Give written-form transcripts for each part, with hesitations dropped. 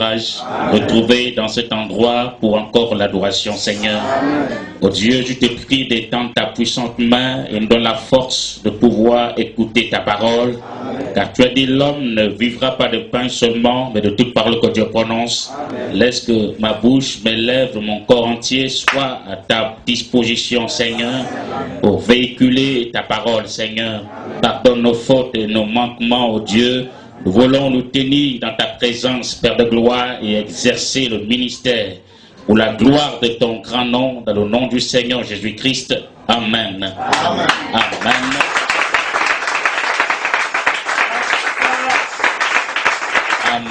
retrouver dans cet endroit pour encore l'adoration, Seigneur. Oh Dieu, je te prie d'étendre ta puissante main et nous donne la force de pouvoir écouter ta parole. Car tu as dit, l'homme ne vivra pas de pain seulement, mais de toute parole que Dieu prononce. Laisse que ma bouche, mes lèvres, mon corps entier soient à ta disposition, Seigneur, pour véhiculer ta parole, Seigneur. Pardonne nos fautes et nos manquements, oh Dieu. Nous voulons nous tenir dans ta présence, Père de gloire, et exercer le ministère pour la gloire de ton grand nom, dans le nom du Seigneur Jésus-Christ. Amen. Amen. Amen. Amen.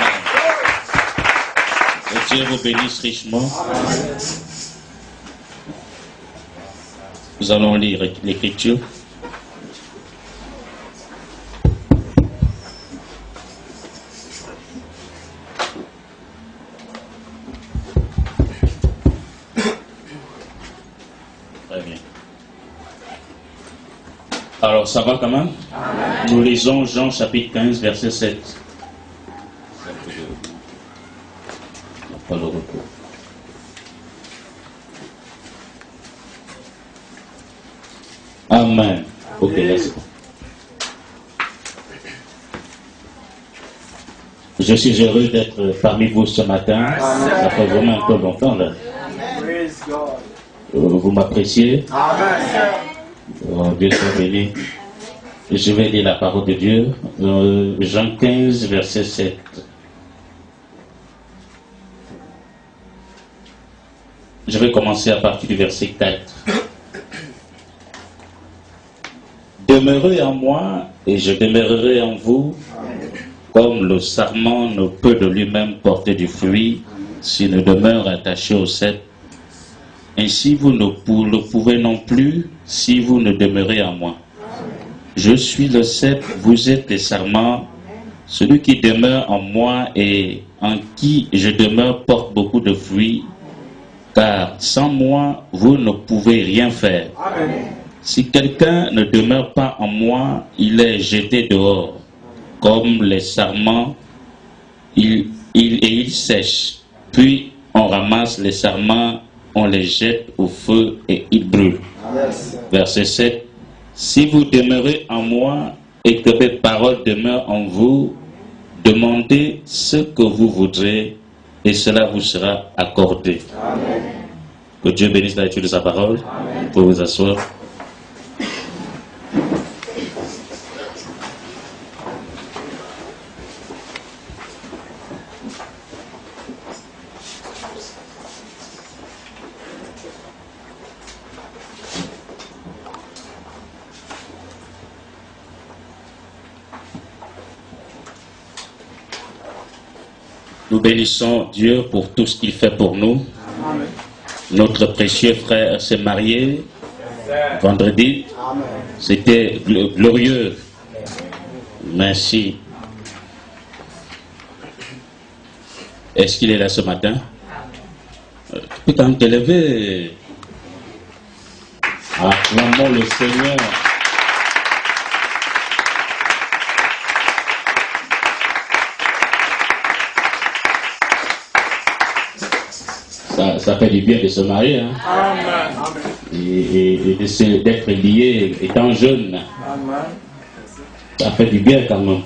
Que Dieu vous bénisse richement. Nous allons lire l'Écriture. Alors, ça va quand même? Amen. Nous lisons Jean chapitre 15, verset 7. Pas le repos. Amen. Ok, merci. Je suis heureux d'être parmi vous ce matin. Amen. Ça fait vraiment un peu longtemps là. Vous m'appréciez? Amen. Oh, Dieu soit béni. Je vais lire la parole de Dieu. Jean 15, verset 7. Je vais commencer à partir du verset 4. Demeurez en moi et je demeurerai en vous, comme le sarment ne peut de lui-même porter du fruit s'il ne demeure attaché au cep. Ainsi vous ne le pouvez non plus si vous ne demeurez en moi. Je suis le cep, vous êtes les sarments. Celui qui demeure en moi et en qui je demeure porte beaucoup de fruits, car sans moi vous ne pouvez rien faire. Si quelqu'un ne demeure pas en moi, il est jeté dehors, comme les sarments, et il sèche. Puis on ramasse les sarments, on les jette au feu et ils brûlent. Verset 7. Si vous demeurez en moi et que mes paroles demeurent en vous, demandez ce que vous voudrez et cela vous sera accordé. Amen. Que Dieu bénisse la lecture de sa parole. Amen. Pour vous asseoir. Nous bénissons Dieu pour tout ce qu'il fait pour nous. Amen. Notre précieux frère s'est marié vendredi. C'était glorieux. Merci. Est-ce qu'il est là ce matin? Tu peux quand même te lever. Acclamons le Seigneur. Ça fait du bien de se marier, hein? Amen. Et d'être lié étant jeune. Amen. Ça fait du bien quand même.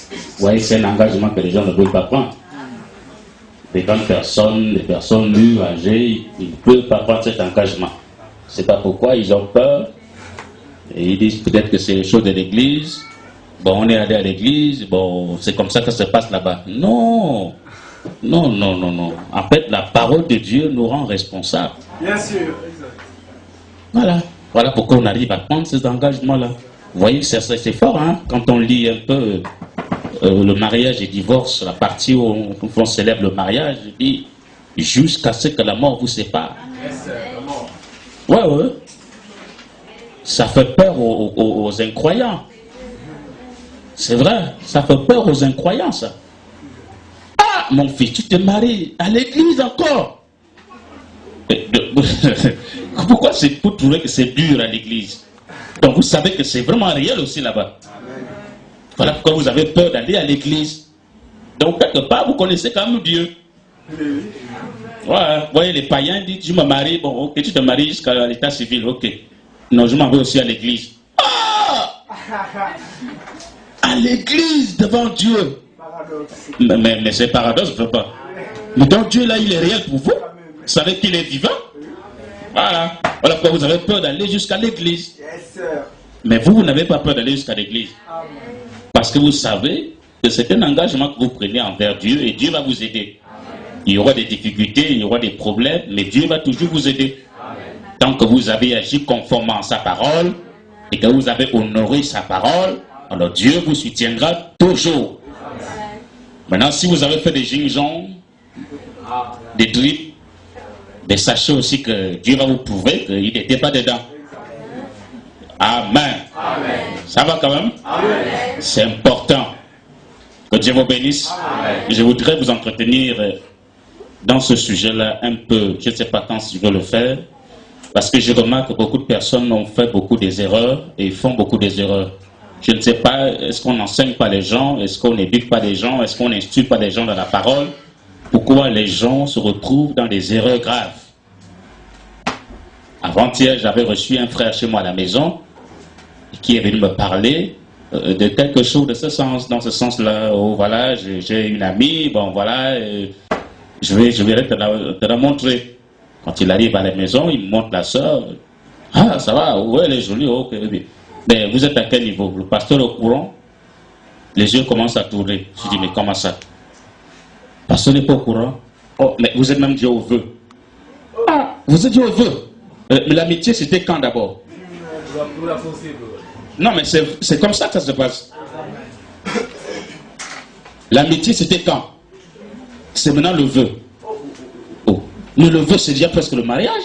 Vous voyez, c'est un engagement que les gens ne veulent pas prendre. Les grandes personnes, les personnes mûres, âgées, ils ne peuvent pas prendre cet engagement. C'est pas pourquoi ils ont peur. Et ils disent peut-être que c'est les choses de l'église. Bon, on est allé à l'église, bon, c'est comme ça que ça se passe là-bas. Non! Non, non, non, non. En fait, la parole de Dieu nous rend responsables. Bien sûr, exact. Voilà pourquoi on arrive à prendre ces engagements-là. Vous voyez, c'est fort, hein, quand on lit un peu le mariage et divorce, la partie où on célèbre le mariage, il dit jusqu'à ce que la mort vous sépare. Ouais. Ça fait peur aux incroyants. C'est vrai, ça fait peur aux incroyants, ça. Mon fils, tu te maries à l'église encore. Pourquoi c'est pour trouver que c'est dur à l'église? Donc vous savez que c'est vraiment réel aussi là-bas. Voilà pourquoi vous avez peur d'aller à l'église. Donc, quelque part, vous connaissez quand même Dieu. Ouais, vous voyez, les païens disent, je me marie, bon, ok, tu te maries jusqu'à l'état civil, ok. Non, je m'en vais aussi à l'église. Ah! À l'église, devant Dieu. Mais c'est paradoxe, je ne veux pas. Mais donc Dieu, là, il est réel pour vous. Vous savez qu'il est vivant. Voilà. Voilà pourquoi vous avez peur d'aller jusqu'à l'église. Mais vous n'avez pas peur d'aller jusqu'à l'église. Parce que vous savez que c'est un engagement que vous prenez envers Dieu et Dieu va vous aider. Il y aura des difficultés, il y aura des problèmes, mais Dieu va toujours vous aider. Tant que vous avez agi conformément à sa parole et que vous avez honoré sa parole, alors Dieu vous soutiendra toujours. Maintenant, si vous avez fait des gingembre, des drips, mais sachez aussi que Dieu va vous prouver qu'il n'était pas dedans. Amen. Amen. Ça va quand même? C'est important. Que Dieu vous bénisse. Amen. Je voudrais vous entretenir dans ce sujet-là un peu. Je ne sais pas quand je vais le faire. Parce que je remarque que beaucoup de personnes ont fait beaucoup des erreurs et font beaucoup des erreurs. Je ne sais pas, est-ce qu'on n'enseigne pas les gens? Est-ce qu'on n'éduque pas les gens? Est-ce qu'on n'instruit pas les gens dans la parole? Pourquoi les gens se retrouvent dans des erreurs graves? Avant-hier, j'avais reçu un frère chez moi à la maison qui est venu me parler de quelque chose de ce sens, dans ce sens-là. Oh, voilà, j'ai une amie, bon, voilà, je vais te la montrer. Quand il arrive à la maison, il me montre la soeur. Ah, ça va, ouais, elle est jolie, ok. Mais vous êtes à quel niveau? Le pasteur est au courant? Les yeux commencent à tourner. Je dis, mais comment ça? Le pasteur n'est pas au courant? Oh, mais vous êtes même dit au vœu. Ah, vous êtes dit au vœu. Mais l'amitié, c'était quand d'abord? Non, mais c'est comme ça que ça se passe. L'amitié, c'était quand? C'est maintenant le vœu. Oh. Mais le vœu, c'est déjà presque le mariage.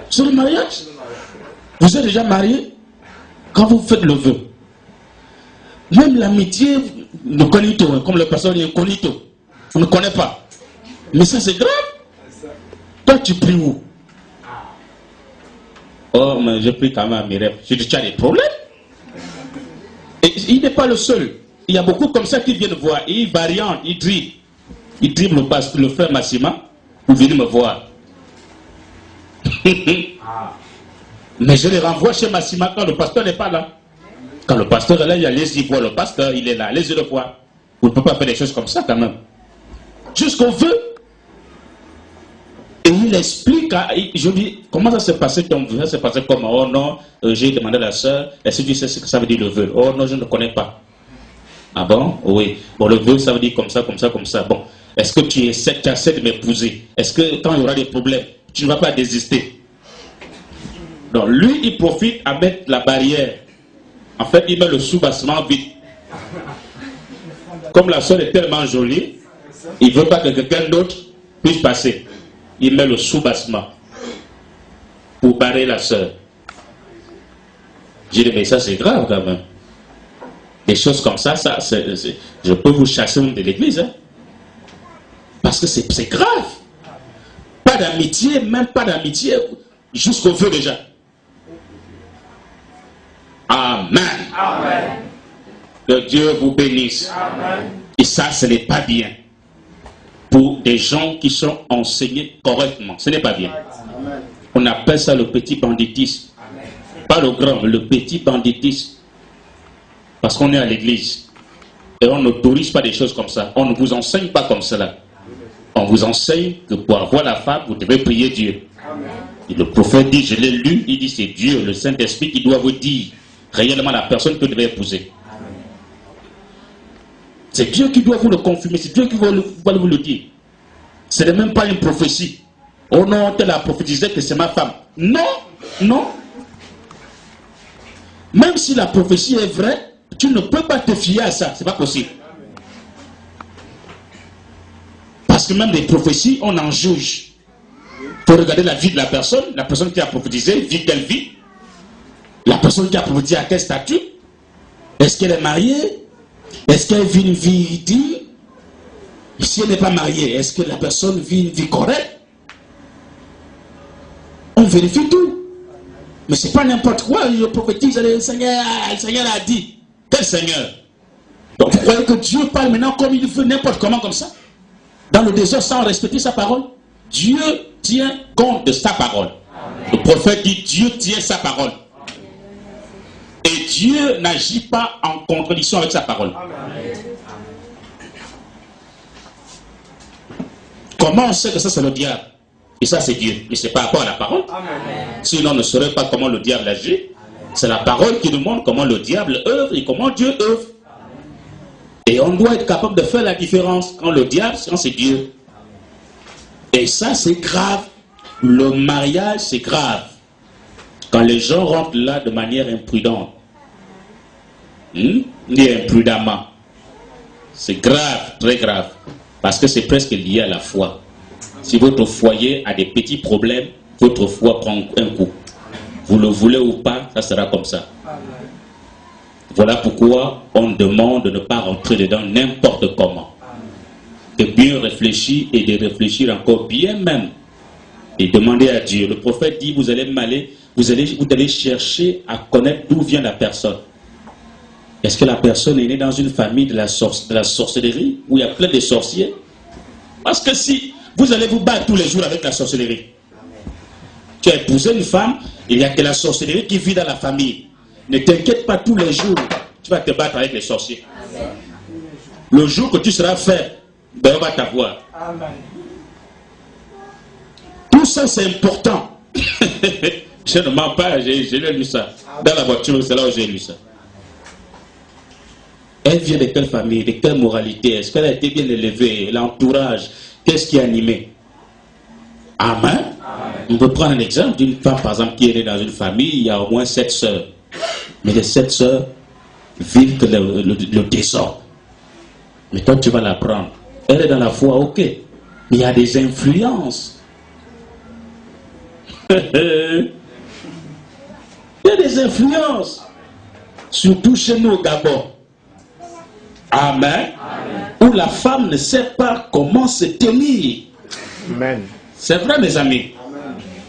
C'est le mariage. Vous êtes déjà marié quand vous faites le vœu. Même l'amitié, le cognito, comme le pasteur dit, cognito. On ne connaît pas. Mais ça, c'est grave. Toi, tu pries où? Oh, mais je prie quand même à mes rêves. Je dis, tu as des problèmes. Et il n'est pas le seul. Il y a beaucoup comme ça qui viennent voir. Et ils varient, ils dribblent. Ils dribblent le frère Massima pour venir me voir. Mais je les renvoie chez Massima quand le pasteur n'est pas là. Quand le pasteur est là, il allez-y voir le pasteur, il est là. Allez-y le voir. Vous ne pouvez pas faire des choses comme ça quand même. Jusqu'au vœu. Et il explique, je dis, comment ça s'est passé ton vœu? Ça s'est passé comme, oh non, j'ai demandé à la soeur, est-ce que tu sais ce que ça veut dire le vœu? Oh non, je ne connais pas. Ah bon? Oui. Bon, le vœu, ça veut dire comme ça, comme ça, comme ça. Bon, est-ce que tu essaies de m'épouser? Est-ce que quand il y aura des problèmes, tu ne vas pas désister? Donc lui, il profite à mettre la barrière. En fait, il met le sous-bassement vide. Comme la soeur est tellement jolie, il ne veut pas que quelqu'un d'autre puisse passer. Il met le sous-bassement pour barrer la soeur. J'ai dit, mais ça c'est grave quand même. Des choses comme ça, je peux vous chasser de l'église. Hein? Parce que c'est grave. Pas d'amitié, même pas d'amitié, jusqu'au feu déjà. Amen. Amen. Que Dieu vous bénisse. Amen. Et ça, ce n'est pas bien. Pour des gens qui sont enseignés correctement. Ce n'est pas bien. Amen. On appelle ça le petit banditisme. Amen. Pas le grand, mais le petit banditisme. Parce qu'on est à l'église. Et on n'autorise pas des choses comme ça. On ne vous enseigne pas comme cela. On vous enseigne que pour avoir la femme, vous devez prier Dieu. Amen. Et le prophète dit, je l'ai lu, il dit c'est Dieu, le Saint-Esprit qui doit vous dire réellement la personne que vous devez épouser. C'est Dieu qui doit vous le confirmer, c'est Dieu qui va vous le dire. Ce n'est même pas une prophétie. Oh non, tel a prophétisé que c'est ma femme. Non, non. Même si la prophétie est vraie, tu ne peux pas te fier à ça, c'est pas possible. Parce que même des prophéties, on en juge. Il faut regarder la vie de la personne qui a prophétisé, vit quelle vie. La personne qui a prophétisé à quel statut. Est-ce qu'elle est mariée? Est-ce qu'elle vit une vie digne? Si elle n'est pas mariée, est-ce que la personne vit une vie correcte? On vérifie tout. Mais ce n'est pas n'importe quoi. Je prophétise, le Seigneur a dit. Quel Seigneur? Donc vous croyez que Dieu parle maintenant comme il veut, n'importe comment comme ça? Dans le désert sans respecter sa parole? Dieu tient compte de sa parole. Le prophète dit Dieu tient sa parole. Et Dieu n'agit pas en contradiction avec sa parole. Comment on sait que ça c'est le diable? Et ça c'est Dieu. Mais c'est par rapport à la parole. Sinon on ne saurait pas comment le diable agit. C'est la parole qui nous montre comment le diable œuvre et comment Dieu œuvre. Et on doit être capable de faire la différence quand le diable, quand c'est Dieu. Et ça c'est grave. Le mariage c'est grave. Quand les gens rentrent là de manière imprudente, ni imprudemment, c'est grave, très grave. Parce que c'est presque lié à la foi. Si votre foyer a des petits problèmes, votre foi prend un coup. Vous le voulez ou pas, ça sera comme ça. Voilà pourquoi on demande de ne pas rentrer dedans n'importe comment. De bien réfléchir et de réfléchir encore bien même. Et demander à Dieu. Le prophète dit, vous allez chercher à connaître d'où vient la personne. Est-ce que la personne est née dans une famille de la sorcellerie, où il y a plein de sorciers? Parce que si vous allez vous battre tous les jours avec la sorcellerie, tu as épousé une femme, il n'y a que la sorcellerie qui vit dans la famille. Ne t'inquiète pas, tous les jours, tu vas te battre avec les sorciers. Le jour que tu seras fait, ben on va t'avoir. Tout ça, c'est important. Je ne mens pas, j'ai lu ça. Dans la voiture, c'est là où j'ai lu ça. Elle vient de quelle famille, de quelle moralité? Est-ce qu'elle a été bien élevée? L'entourage, qu'est-ce qui est animé? Amen. On peut prendre un exemple d'une femme, par exemple, qui est née dans une famille, il y a au moins 7 sœurs. Mais les 7 sœurs vivent le désordre. Mais toi, tu vas la prendre. Elle est dans la foi, ok. Mais il y a des influences. Il y a des influences. Surtout chez nous au Gabon. Amen. Où la femme ne sait pas comment se tenir. Amen. C'est vrai, mes amis.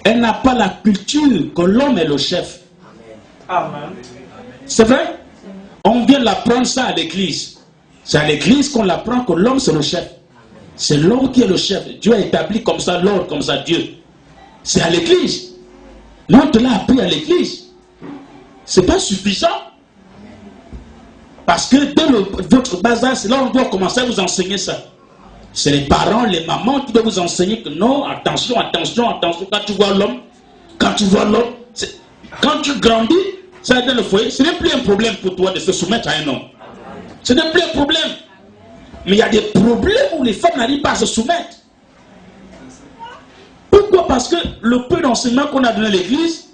Elle n'a pas la culture que l'homme est le chef. Amen. C'est vrai. On vient l'apprendre ça à l'église. C'est à l'église qu'on l'apprend que l'homme c'est le chef. C'est l'homme qui est le chef. Dieu a établi comme ça l'ordre, comme ça Dieu. C'est à l'église. L'on te l'a appris à l'église. C'est pas suffisant. Parce que dès votre bas âge, c'est là on doit commencer à vous enseigner ça. C'est les parents, les mamans qui doivent vous enseigner que non, attention, attention, attention. Quand tu vois l'homme, quand tu grandis, ça dans le foyer, ce n'est plus un problème pour toi de se soumettre à un homme. Ce n'est plus un problème. Mais il y a des problèmes où les femmes n'arrivent pas à se soumettre. Pourquoi? Parce que le peu d'enseignement qu'on a donné à l'église,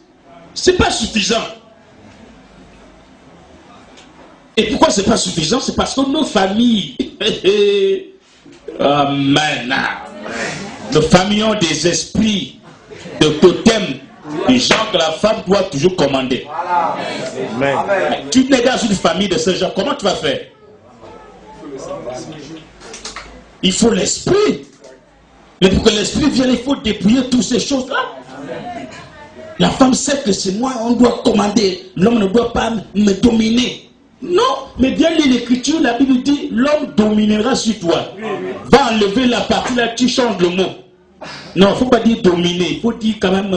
c'est pas suffisant. Et pourquoi c'est pas suffisant? C'est parce que nos familles, amen, nos familles ont des esprits de totem, des gens que la femme doit toujours commander. Amen. Tu n'es dans une famille de ce genre, comment tu vas faire? Il faut l'esprit. Mais pour que l'esprit vienne, il faut dépouiller toutes ces choses-là. La femme sait que c'est moi, on doit commander. L'homme ne doit pas me dominer. Non, mais bien lire l'écriture, la Bible dit, l'homme dominera sur toi. Va enlever la partie là, tu changes le mot. Non, il ne faut pas dire dominer, il faut dire quand même,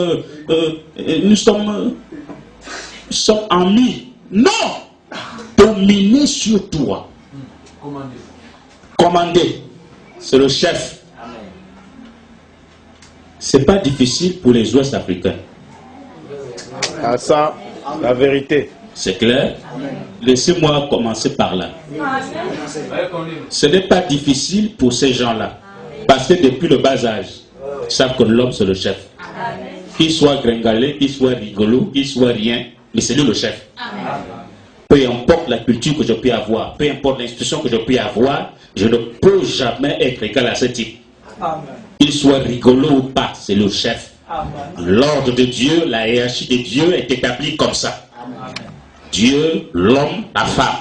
nous sommes amis. Non, dominer sur toi. Commander, c'est le chef. C'est pas difficile pour les Ouest africains. Ah ça, la vérité. C'est clair? Laissez-moi commencer par là. Ce n'est pas difficile pour ces gens-là. Parce que depuis le bas âge, ils savent que l'homme c'est le chef. Qu'il soit gringalé, qu'il soit rigolo, qu'il soit rien, mais c'est lui le chef. Peu importe la culture que je peux avoir, peu importe l'institution que je peux avoir, je ne peux jamais être égal à ce type. Qu'il soit rigolo ou pas, c'est le chef. L'ordre de Dieu, la hiérarchie de Dieu est établie comme ça. Dieu, l'homme, la femme.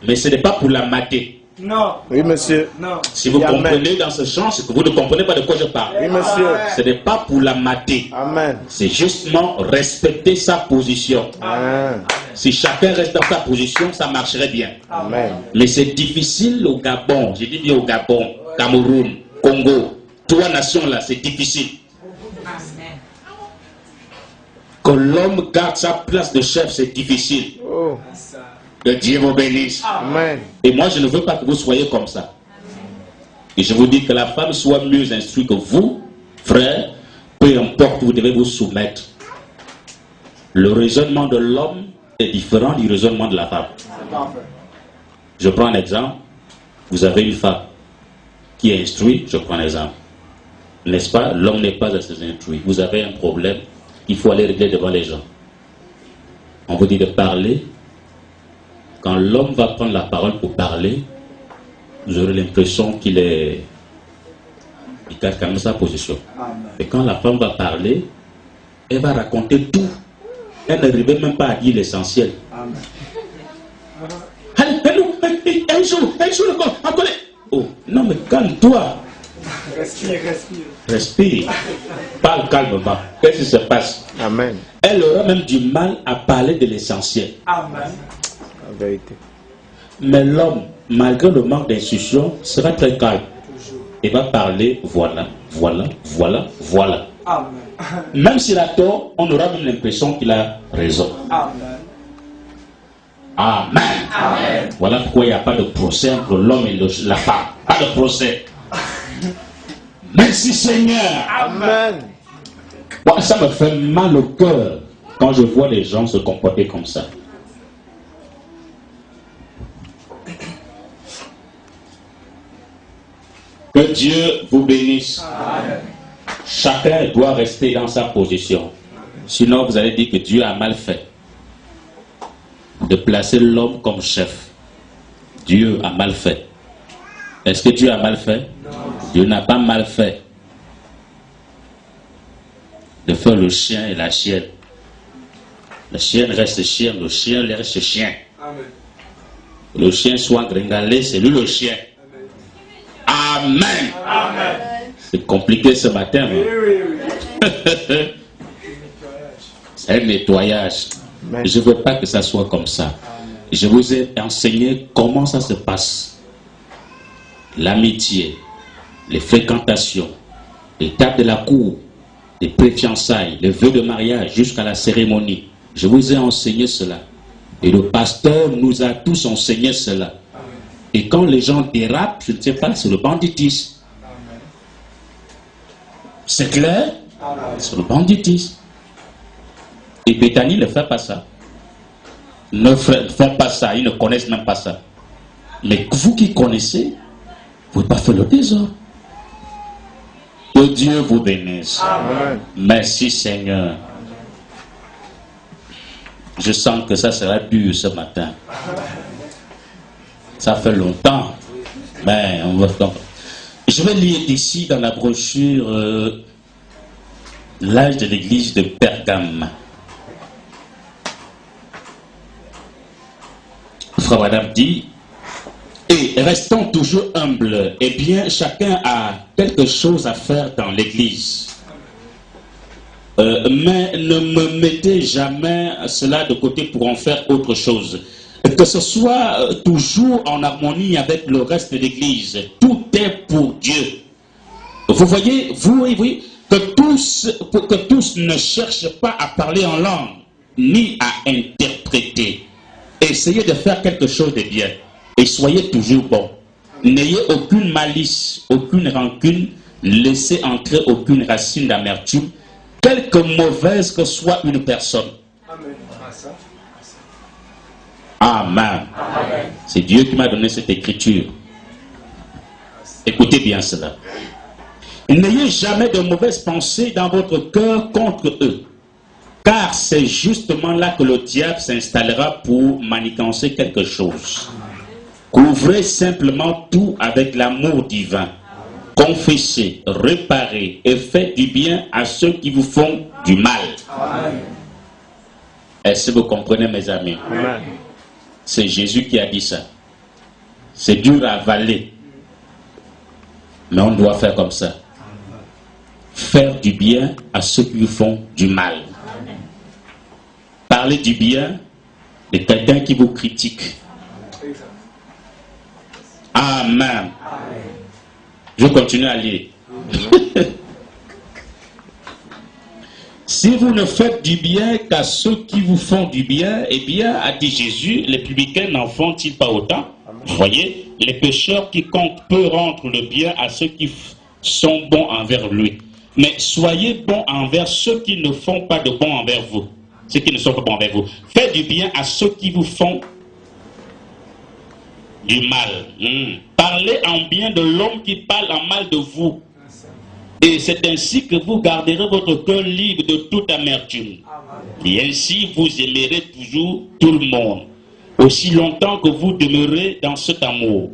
Mais ce n'est pas pour la mater. Non. Oui, monsieur. Non. Si vous Amen. comprenez dans ce champ, c'est que vous ne comprenez pas de quoi je parle. Oui, monsieur. Ce n'est pas pour la mater. Amen. C'est justement respecter sa position. Amen. Si chacun reste dans sa position, ça marcherait bien. Amen. Mais c'est difficile au Gabon. J'ai dit bien au Gabon, Cameroun, Congo. 3 nations là, c'est difficile. Que l'homme garde sa place de chef, c'est difficile. Oh. Que Dieu vous bénisse. Amen. Et moi, je ne veux pas que vous soyez comme ça. Et je vous dis que la femme soit mieux instruite que vous, frère, peu importe, vous devez vous soumettre. Le raisonnement de l'homme est différent du raisonnement de la femme. Je prends un exemple. Vous avez une femme qui est instruite, je prends un exemple. N'est-ce pas? L'homme n'est pas assez instruit. Vous avez un problème, il faut aller régler devant les gens. On vous dit de parler. Quand l'homme va prendre la parole pour parler, vous aurez l'impression qu'il garde quand même sa position. Et quand la femme va parler, elle va raconter tout. Elle n'arrivait même pas à dire l'essentiel. Oh, non mais calme-toi. Respire, respire. Respire. Parle calmement. Qu'est-ce qui se passe? Amen. Elle aura même du mal à parler de l'essentiel. Amen. La vérité. Mais l'homme, malgré le manque d'instruction, sera très calme. Il va parler, voilà, voilà, voilà, voilà. Amen. Même s'il a tort, on aura même l'impression qu'il a raison. Amen. Amen. Amen. Voilà pourquoi il n'y a pas de procès entre l'homme et la femme. Pas de procès. Merci Seigneur. Amen. Moi, ça me fait mal au cœur quand je vois les gens se comporter comme ça. Que Dieu vous bénisse. Amen. Chacun doit rester dans sa position. Sinon, vous allez dire que Dieu a mal fait de placer l'homme comme chef. Dieu a mal fait. Est-ce que Dieu a mal fait? Non. Dieu n'a pas mal fait de faire le chien et la chienne. La chienne reste chien, le chien reste chien. Amen. Le chien soit gringalé, c'est lui le chien. Amen. Amen. C'est compliqué ce matin. Oui, Hein? oui, oui. C'est un nettoyage. Amen. Je ne veux pas que ça soit comme ça. Je vous ai enseigné comment ça se passe. L'amitié, les fréquentations, l'étape de la cour, les pré-fiançailles, les vœux de mariage jusqu'à la cérémonie. Je vous ai enseigné cela. Et le pasteur nous a tous enseigné cela. Et quand les gens dérapent, je ne sais pas, c'est le banditisme. C'est clair? C'est le banditisme. Et Bethany ne fait pas ça. Ne font pas ça, ils ne connaissent même pas ça. Mais vous qui connaissez, vous ne pouvez pas faire le désordre. Que Dieu vous bénisse. Amen. Merci Seigneur. Je sens que ça sera dur ce matin. Ça fait longtemps. Mais on va... Je vais lire ici dans la brochure l'âge de l'église de Pergame. Frère Madame dit, et restons toujours humbles, eh bien chacun a quelque chose à faire dans l'église. Mais ne me mettez jamais cela de côté pour en faire autre chose. Que ce soit toujours en harmonie avec le reste de l'église. Tout est pour Dieu. Vous voyez, oui, que tous ne cherchent pas à parler en langue, ni à interpréter. Essayez de faire quelque chose de bien. Et soyez toujours bon. N'ayez aucune malice, aucune rancune. Laissez entrer aucune racine d'amertume, quelque mauvaise que soit une personne. Amen. Amen. C'est Dieu qui m'a donné cette écriture. Écoutez bien cela. N'ayez jamais de mauvaises pensées dans votre cœur contre eux, car c'est justement là que le diable s'installera pour manigancer quelque chose. Couvrez simplement tout avec l'amour divin. Confessez, réparez et faites du bien à ceux qui vous font du mal. Est-ce que vous comprenez, mes amis? Amen. C'est Jésus qui a dit ça. C'est dur à avaler. Mais on doit faire comme ça. Faire du bien à ceux qui vous font du mal. Parler du bien de quelqu'un qui vous critique. Amen. Je continue à lire. Si vous ne faites du bien qu'à ceux qui vous font du bien, eh bien, a dit Jésus, les publicains n'en font-ils pas autant? Vous voyez, les pécheurs, quiconque peut rendre le bien à ceux qui sont bons envers lui. Mais soyez bons envers ceux qui ne font pas de bon envers vous. Ceux qui ne sont pas bons envers vous. Faites du bien à ceux qui vous font du mal. Parlez en bien de l'homme qui parle en mal de vous. Et c'est ainsi que vous garderez votre cœur libre de toute amertume. Et ainsi vous aimerez toujours tout le monde, aussi longtemps que vous demeurez dans cet amour.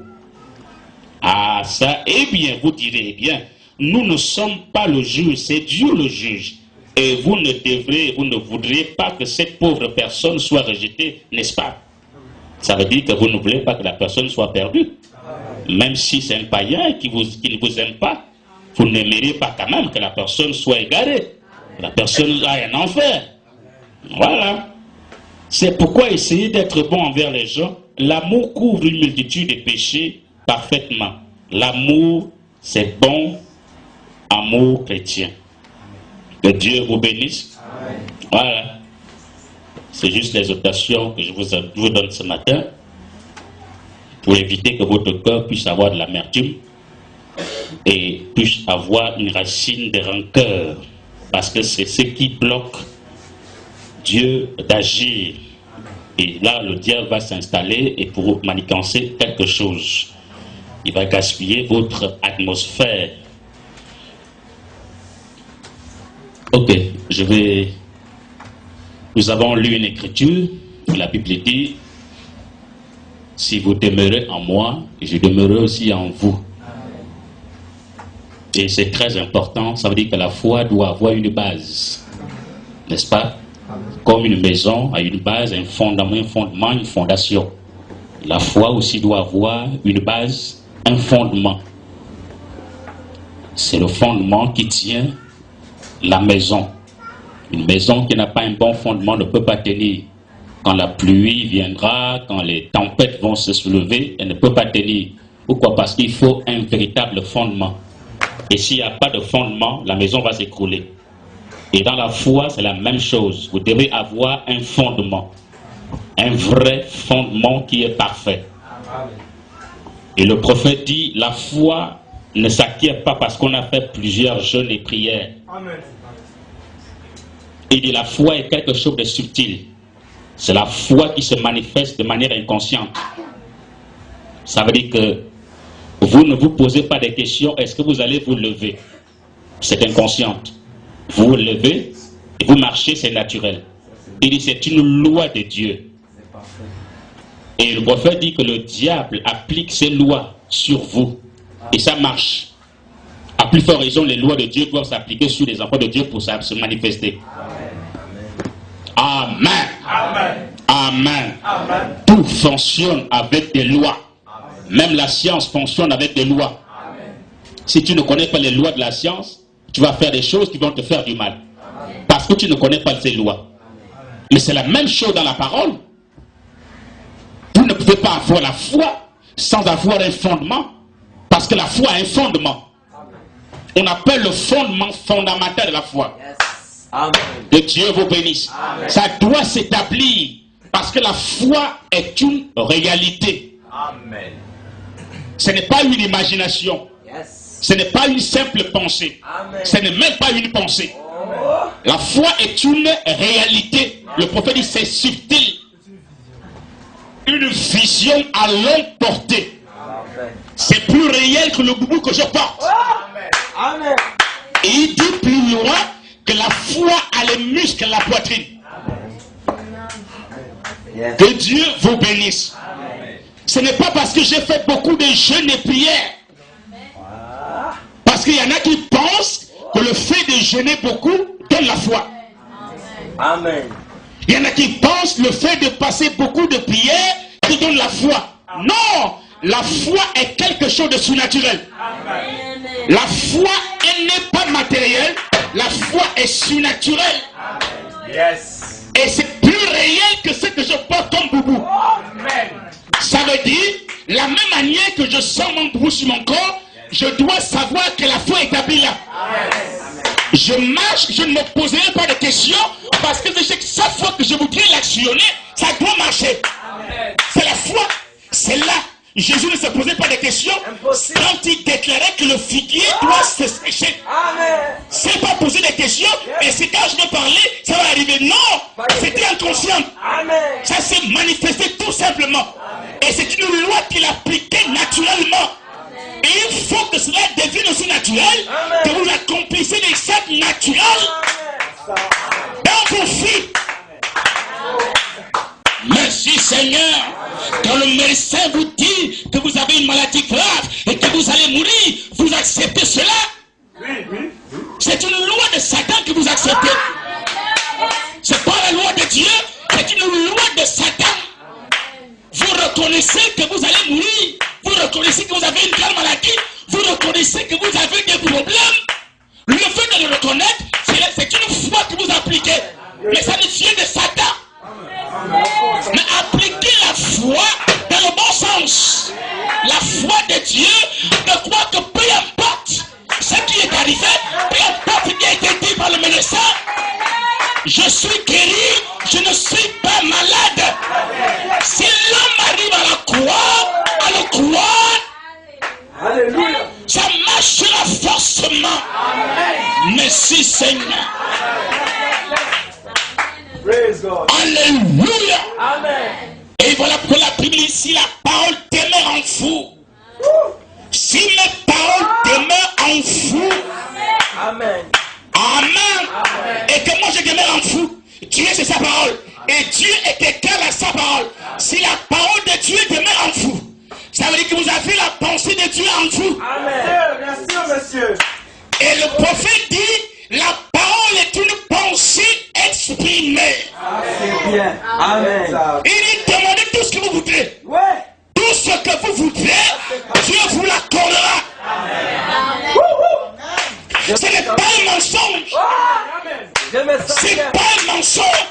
Ah ça, eh bien, vous direz, eh bien, nous ne sommes pas le juge, c'est Dieu le juge. Et vous ne voudriez pas que cette pauvre personne soit rejetée, n'est-ce pas? Ça veut dire que vous ne voulez pas que la personne soit perdue. Même si c'est un païen qui ne vous aime pas, vous n'aimeriez pas quand même que la personne soit égarée. La personne a un enfer. Voilà. C'est pourquoi essayer d'être bon envers les gens. L'amour couvre une multitude de péchés parfaitement. L'amour, c'est bon amour chrétien. Que Dieu vous bénisse. Voilà. C'est juste l'exhortation que je vous donne ce matin pour éviter que votre cœur puisse avoir de l'amertume et puisse avoir une racine de rancœur, parce que c'est ce qui bloque Dieu d'agir. Et là, le diable va s'installer et pour manigancer quelque chose. Il va gaspiller votre atmosphère. Ok, nous avons lu une écriture, la Bible dit, si vous demeurez en moi, je demeurerai aussi en vous. Et c'est très important, ça veut dire que la foi doit avoir une base, n'est-ce pas? Comme une maison a une base, un fondement, une fondation. La foi aussi doit avoir une base, un fondement. C'est le fondement qui tient la maison. Une maison qui n'a pas un bon fondement ne peut pas tenir. Quand la pluie viendra, quand les tempêtes vont se soulever, elle ne peut pas tenir. Pourquoi? Parce qu'il faut un véritable fondement. Et s'il n'y a pas de fondement, la maison va s'écrouler. Et dans la foi, c'est la même chose. Vous devez avoir un fondement. Un vrai fondement qui est parfait. Et le prophète dit, la foi ne s'acquiert pas parce qu'on a fait plusieurs jeûnes et prières. Amen. Il dit, la foi est quelque chose de subtil. C'est la foi qui se manifeste de manière inconsciente. Ça veut dire que vous ne vous posez pas des questions, est-ce que vous allez vous lever? C'est inconsciente. Vous vous levez et vous marchez, c'est naturel. Il dit, c'est une loi de Dieu. Et le prophète dit que le diable applique ses lois sur vous. Et ça marche. À plus forte raison, les lois de Dieu doivent s'appliquer sur les enfants de Dieu pour se manifester. Amen. Amen. Amen. Amen. Tout fonctionne avec des lois. Même la science fonctionne avec des lois. Amen. Si tu ne connais pas les lois de la science, tu vas faire des choses qui vont te faire du mal. Parce que tu ne connais pas ces lois. Mais c'est la même chose dans la parole. Vous ne pouvez pas avoir la foi sans avoir un fondement. Parce que la foi a un fondement. On appelle le fondement fondamental de la foi. Amen. Que Dieu vous bénisse. Amen. Ça doit s'établir. Parce que la foi est une réalité. Amen. Ce n'est pas une imagination. Yes. Ce n'est pas une simple pensée. Amen. Ce n'est même pas une pensée. Oh. La foi est une réalité. Le prophète dit c'est subtil. Une vision à longue portée. Amen. C'est plus réel que le boubou que je porte. Amen. Amen. Et il dit plus loin que la foi a les muscles à la poitrine. Yes. Que Dieu vous bénisse. Ce n'est pas parce que j'ai fait beaucoup de jeûnes et prières. Parce qu'il y en a qui pensent que le fait de jeûner beaucoup donne la foi. Amen. Il y en a qui pensent le fait de passer beaucoup de prières qui donne la foi. Non! La foi est quelque chose de surnaturel. Amen. La foi, elle n'est pas matérielle. La foi est surnaturelle. Yes. Et c'est plus réel que ce que je porte comme boubou. Amen. Ça veut dire, la même manière que je sens mon boubou sur mon corps, je dois savoir que la foi est établie là. Je marche, je ne me poserai pas de questions, parce que je sais que chaque fois que je voudrais l'actionner, ça doit marcher. C'est la foi. C'est là. Jésus ne se posait pas de questions quand il déclarait que le figuier doit se sécher. C'est pas poser des questions, et c'est quand je vais parler, ça va arriver. Non, c'était inconscient. Ça s'est manifesté tout simplement. Et c'est une loi qu'il appliquait naturellement. Et il faut que cela devienne aussi naturel, que vous accomplissez des actes naturels dans vos vies. Merci Seigneur. Quand le médecin vous dit que vous avez une maladie grave et que vous allez mourir, vous acceptez cela? C'est une loi de Satan que vous acceptez. C'est pas la loi de Dieu, c'est une loi de Satan. Vous reconnaissez que vous allez mourir. Vous reconnaissez que vous avez une grave maladie. Vous reconnaissez que vous avez des problèmes. Le fait de le reconnaître, c'est une foi que vous appliquez. Mais ça ne vient de Satan. Mais appliquez la foi dans le bon sens. La foi de Dieu de croire que peu importe ce qui est arrivé, peu importe ce qui a été dit par le médecin, je suis guéri, je ne suis pas malade. Si l'homme arrive à le croire, Alléluia. ça marchera forcément. Merci Seigneur. Praise God. Alléluia. Amen. Et voilà pourquoi la Bible ici, la parole demeure en vous. Si mes paroles demeurent en vous, Amen. amen. Et que moi je demeure en vous, Dieu c'est sa parole. Et Dieu est égal à sa parole. Si la parole de Dieu demeure en vous, ça veut dire que vous avez la pensée de Dieu en vous. Amen. Bien sûr, monsieur. Et le prophète dit, la parole est une pensée exprimée. C'est bien. Amen. Il dit, demandez tout ce que vous voudrez. Ouais. Tout ce que vous voudrez, Dieu vous l'accordera. Ce n'est pas un mensonge. Amen. C'est pas un mensonge.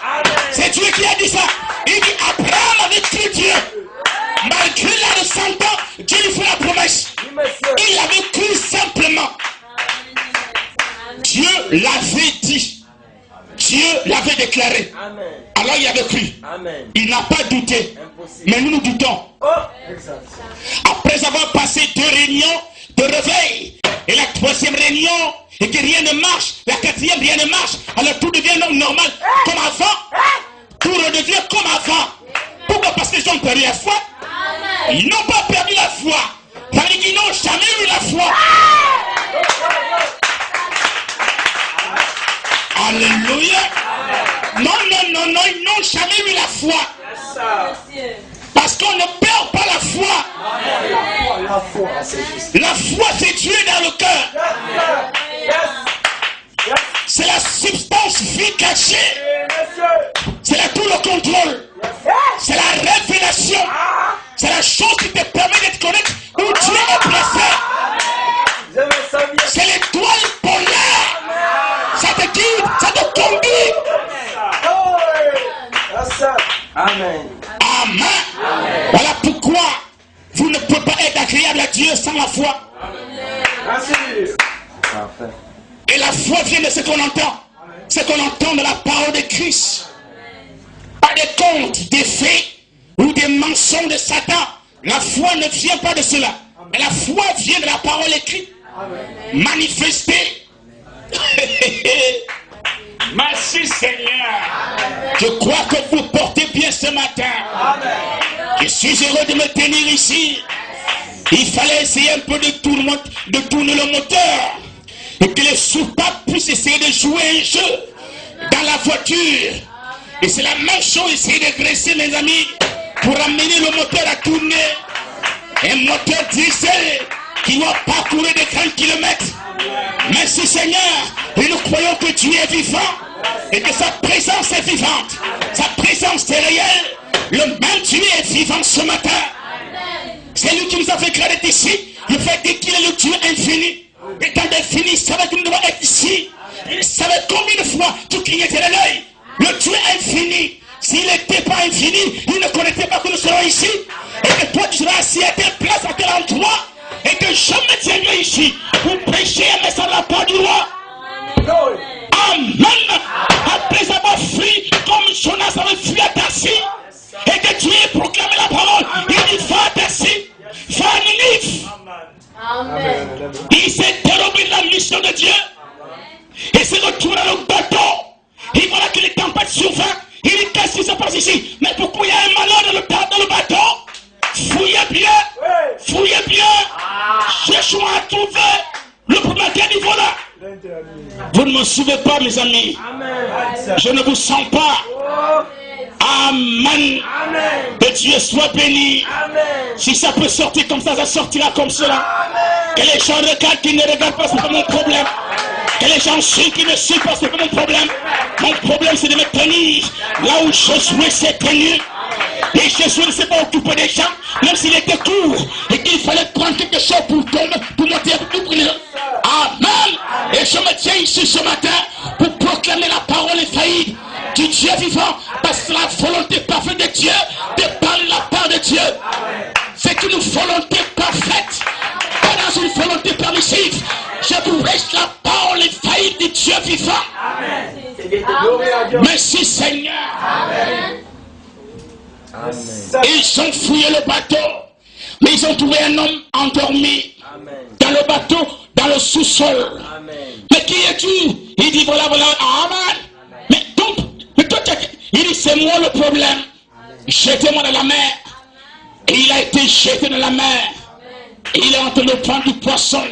C'est Dieu qui a dit ça. Il dit, Abraham avait cru Dieu. Malgré l'âge de 100 ans, Dieu lui fait la promesse. Il avait cru simplement. Dieu l'avait dit. Dieu l'avait déclaré. Amen. Alors il avait cru. Amen. Il n'a pas douté. Impossible. Mais nous doutons. Oh. Exact. Après avoir passé 2 réunions de réveil, et la 3e réunion, et que rien ne marche, la 4e, rien ne marche, alors tout devient normal, comme avant. Tout redevient comme avant. Pourquoi? Parce qu'ils ont perdu la foi. Ils n'ont pas perdu la foi. Ça veut dire qu'ils n'ont jamais eu la foi. Alléluia. Non, ils n'ont jamais eu la foi. Parce qu'on ne perd pas la foi. La foi, c'est juste. La foi, c'est Dieu dans le cœur. C'est la substance vie cachée. C'est là tout le contrôle. C'est la révélation. C'est la chose qui te permet d'être connecté où Dieu est placé. C'est l'étoile polaire. Ça te guide, ça te conduit. Amen. Amen. Voilà pourquoi vous ne pouvez pas être agréable à Dieu sans la foi. Merci. Et la foi vient de ce qu'on entend. Ce qu'on entend de la parole de Christ. Pas des contes, des faits ou des mensonges de Satan. La foi ne vient pas de cela. Mais la foi vient de la parole écrite. Manifestée. Merci Seigneur. Je crois que vous portez bien ce matin. Je suis heureux de me tenir ici. Il fallait essayer un peu de tourner le moteur. Et que les soupapes puissent essayer de jouer un jeu dans la voiture. Et c'est la même chose, essayer de graisser mes amis pour amener le moteur à tourner. Un moteur diesel qui doit parcourir des 30 km. Merci Seigneur. Et nous croyons que Dieu est vivant et que sa présence est vivante. Sa présence est réelle. Le même Dieu est vivant ce matin. C'est lui qui nous a fait créer ici. Il fait qu'il est le Dieu infini. Et quand il est fini, il savait que nous devons être ici. Il savait combien de fois tout clignotait l'œil. Le Dieu infini. S'il n'était pas infini, il ne connaissait pas que nous serons ici. Et que toi tu seras assis à telle place, à tel endroit. Et que je me tiendrai ici pour prêcher un message de la part du roi. Amen. Après avoir fui, comme Jonas avait fui à Tarsis, et que Dieu ait proclamé la parole, il dit va à Tarsis, va à Ninive. Amen. Il s'est dérobé de la mission de Dieu. Il s'est retourné dans le bateau. Et voilà que les tempêtes survinrent. Il dit qu'est-ce qui se passe ici? Mais pourquoi il y a un malheur dans le bateau? Fouillez bien. Fouillez bien. Cherchons à trouver le problème à quel niveau là. Vous ne me suivez pas, mes amis. Je ne vous sens pas. Amen. Que Dieu soit béni. Si ça peut sortir comme ça sortira comme cela. Que les gens regardent qui ne regardent pas, c'est pas mon problème. Que les gens suivent qui ne suivent pas, c'est pas mon problème. Mon problème, c'est de me tenir là où Josué s'est tenu. Et Josué ne s'est pas occupé des gens, même s'il était court, et qu'il fallait prendre quelque chose pour tomber, pour monter, pour briller. Amen. Et je me tiens ici ce matin pour proclamer la parole infaillible du Dieu vivant, parce que c'est la volonté parfaite de Dieu de parler la part de Dieu. C'est une volonté parfaite, pas dans une volonté permissive. Je vous prêche la parole infaillible du Dieu vivant. Merci Seigneur. Amen. Ils ont fouillé le bateau, mais ils ont trouvé un homme endormi dans le bateau, dans le sous-sol. Mais qui es-tu? Il dit voilà, Amen. Mais donc, il dit c'est moi le problème. Jetez-moi dans la mer. Et il a été jeté dans la mer. Et il est en train de prendre du poisson.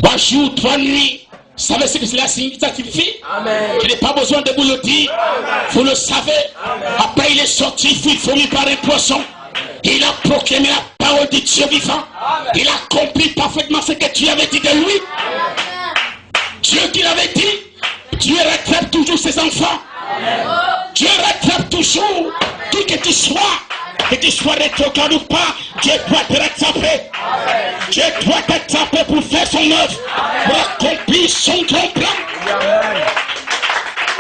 3 jours, 3 nuits. Vous savez ce que cela signifie? Je n'ai pas besoin de vous le dire. Vous le savez. Après il est sorti, il faut lui par un poisson. Il a proclamé la parole du Dieu vivant. Il a accompli parfaitement ce que Dieu avait dit de lui. Dieu qui l'avait dit, Dieu rattrape toujours ses enfants. Dieu rattrape toujours qui que tu sois. Que tu sois rétrograde ou pas, Dieu doit te rattraper. Dieu doit te rattraper pour faire son œuvre, pour accomplir son grand plan.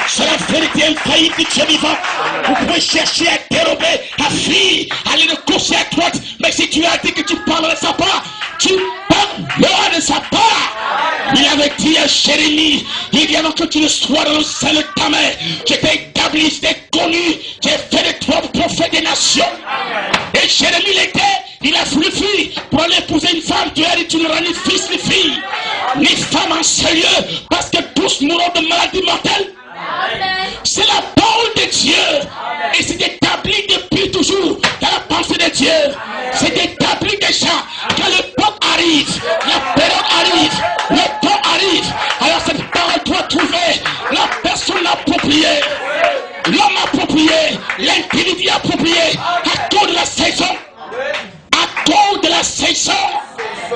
C'est la vérité infaillible du Dieu vivant. Vous pouvez chercher à dérober, à fuir, à aller de gauche et à droite. Mais si tu as dit que tu parles de sa part, tu parleras de sa part. Il avait dit à Jérémie, il dit avant que tu ne sois dans le sein de ta mère, je t'ai établi, je t'ai connu, j'ai fait de toi prophète des nations. Et Jérémie l'était, il a voulu fuir pour aller épouser une femme. Dieu a dit, tu n'auras ni fils ni fille, ni femme en ce lieu, parce que tous mourront de maladies mortelles. C'est la parole de Dieu. Et c'est établi depuis toujours dans la pensée de Dieu. C'est établi déjà. Quand l'époque arrive, la période arrive, le temps arrive, alors cette parole doit trouver la personne appropriée, l'homme approprié, l'individu approprié, à cause de la saison. À cause de la saison.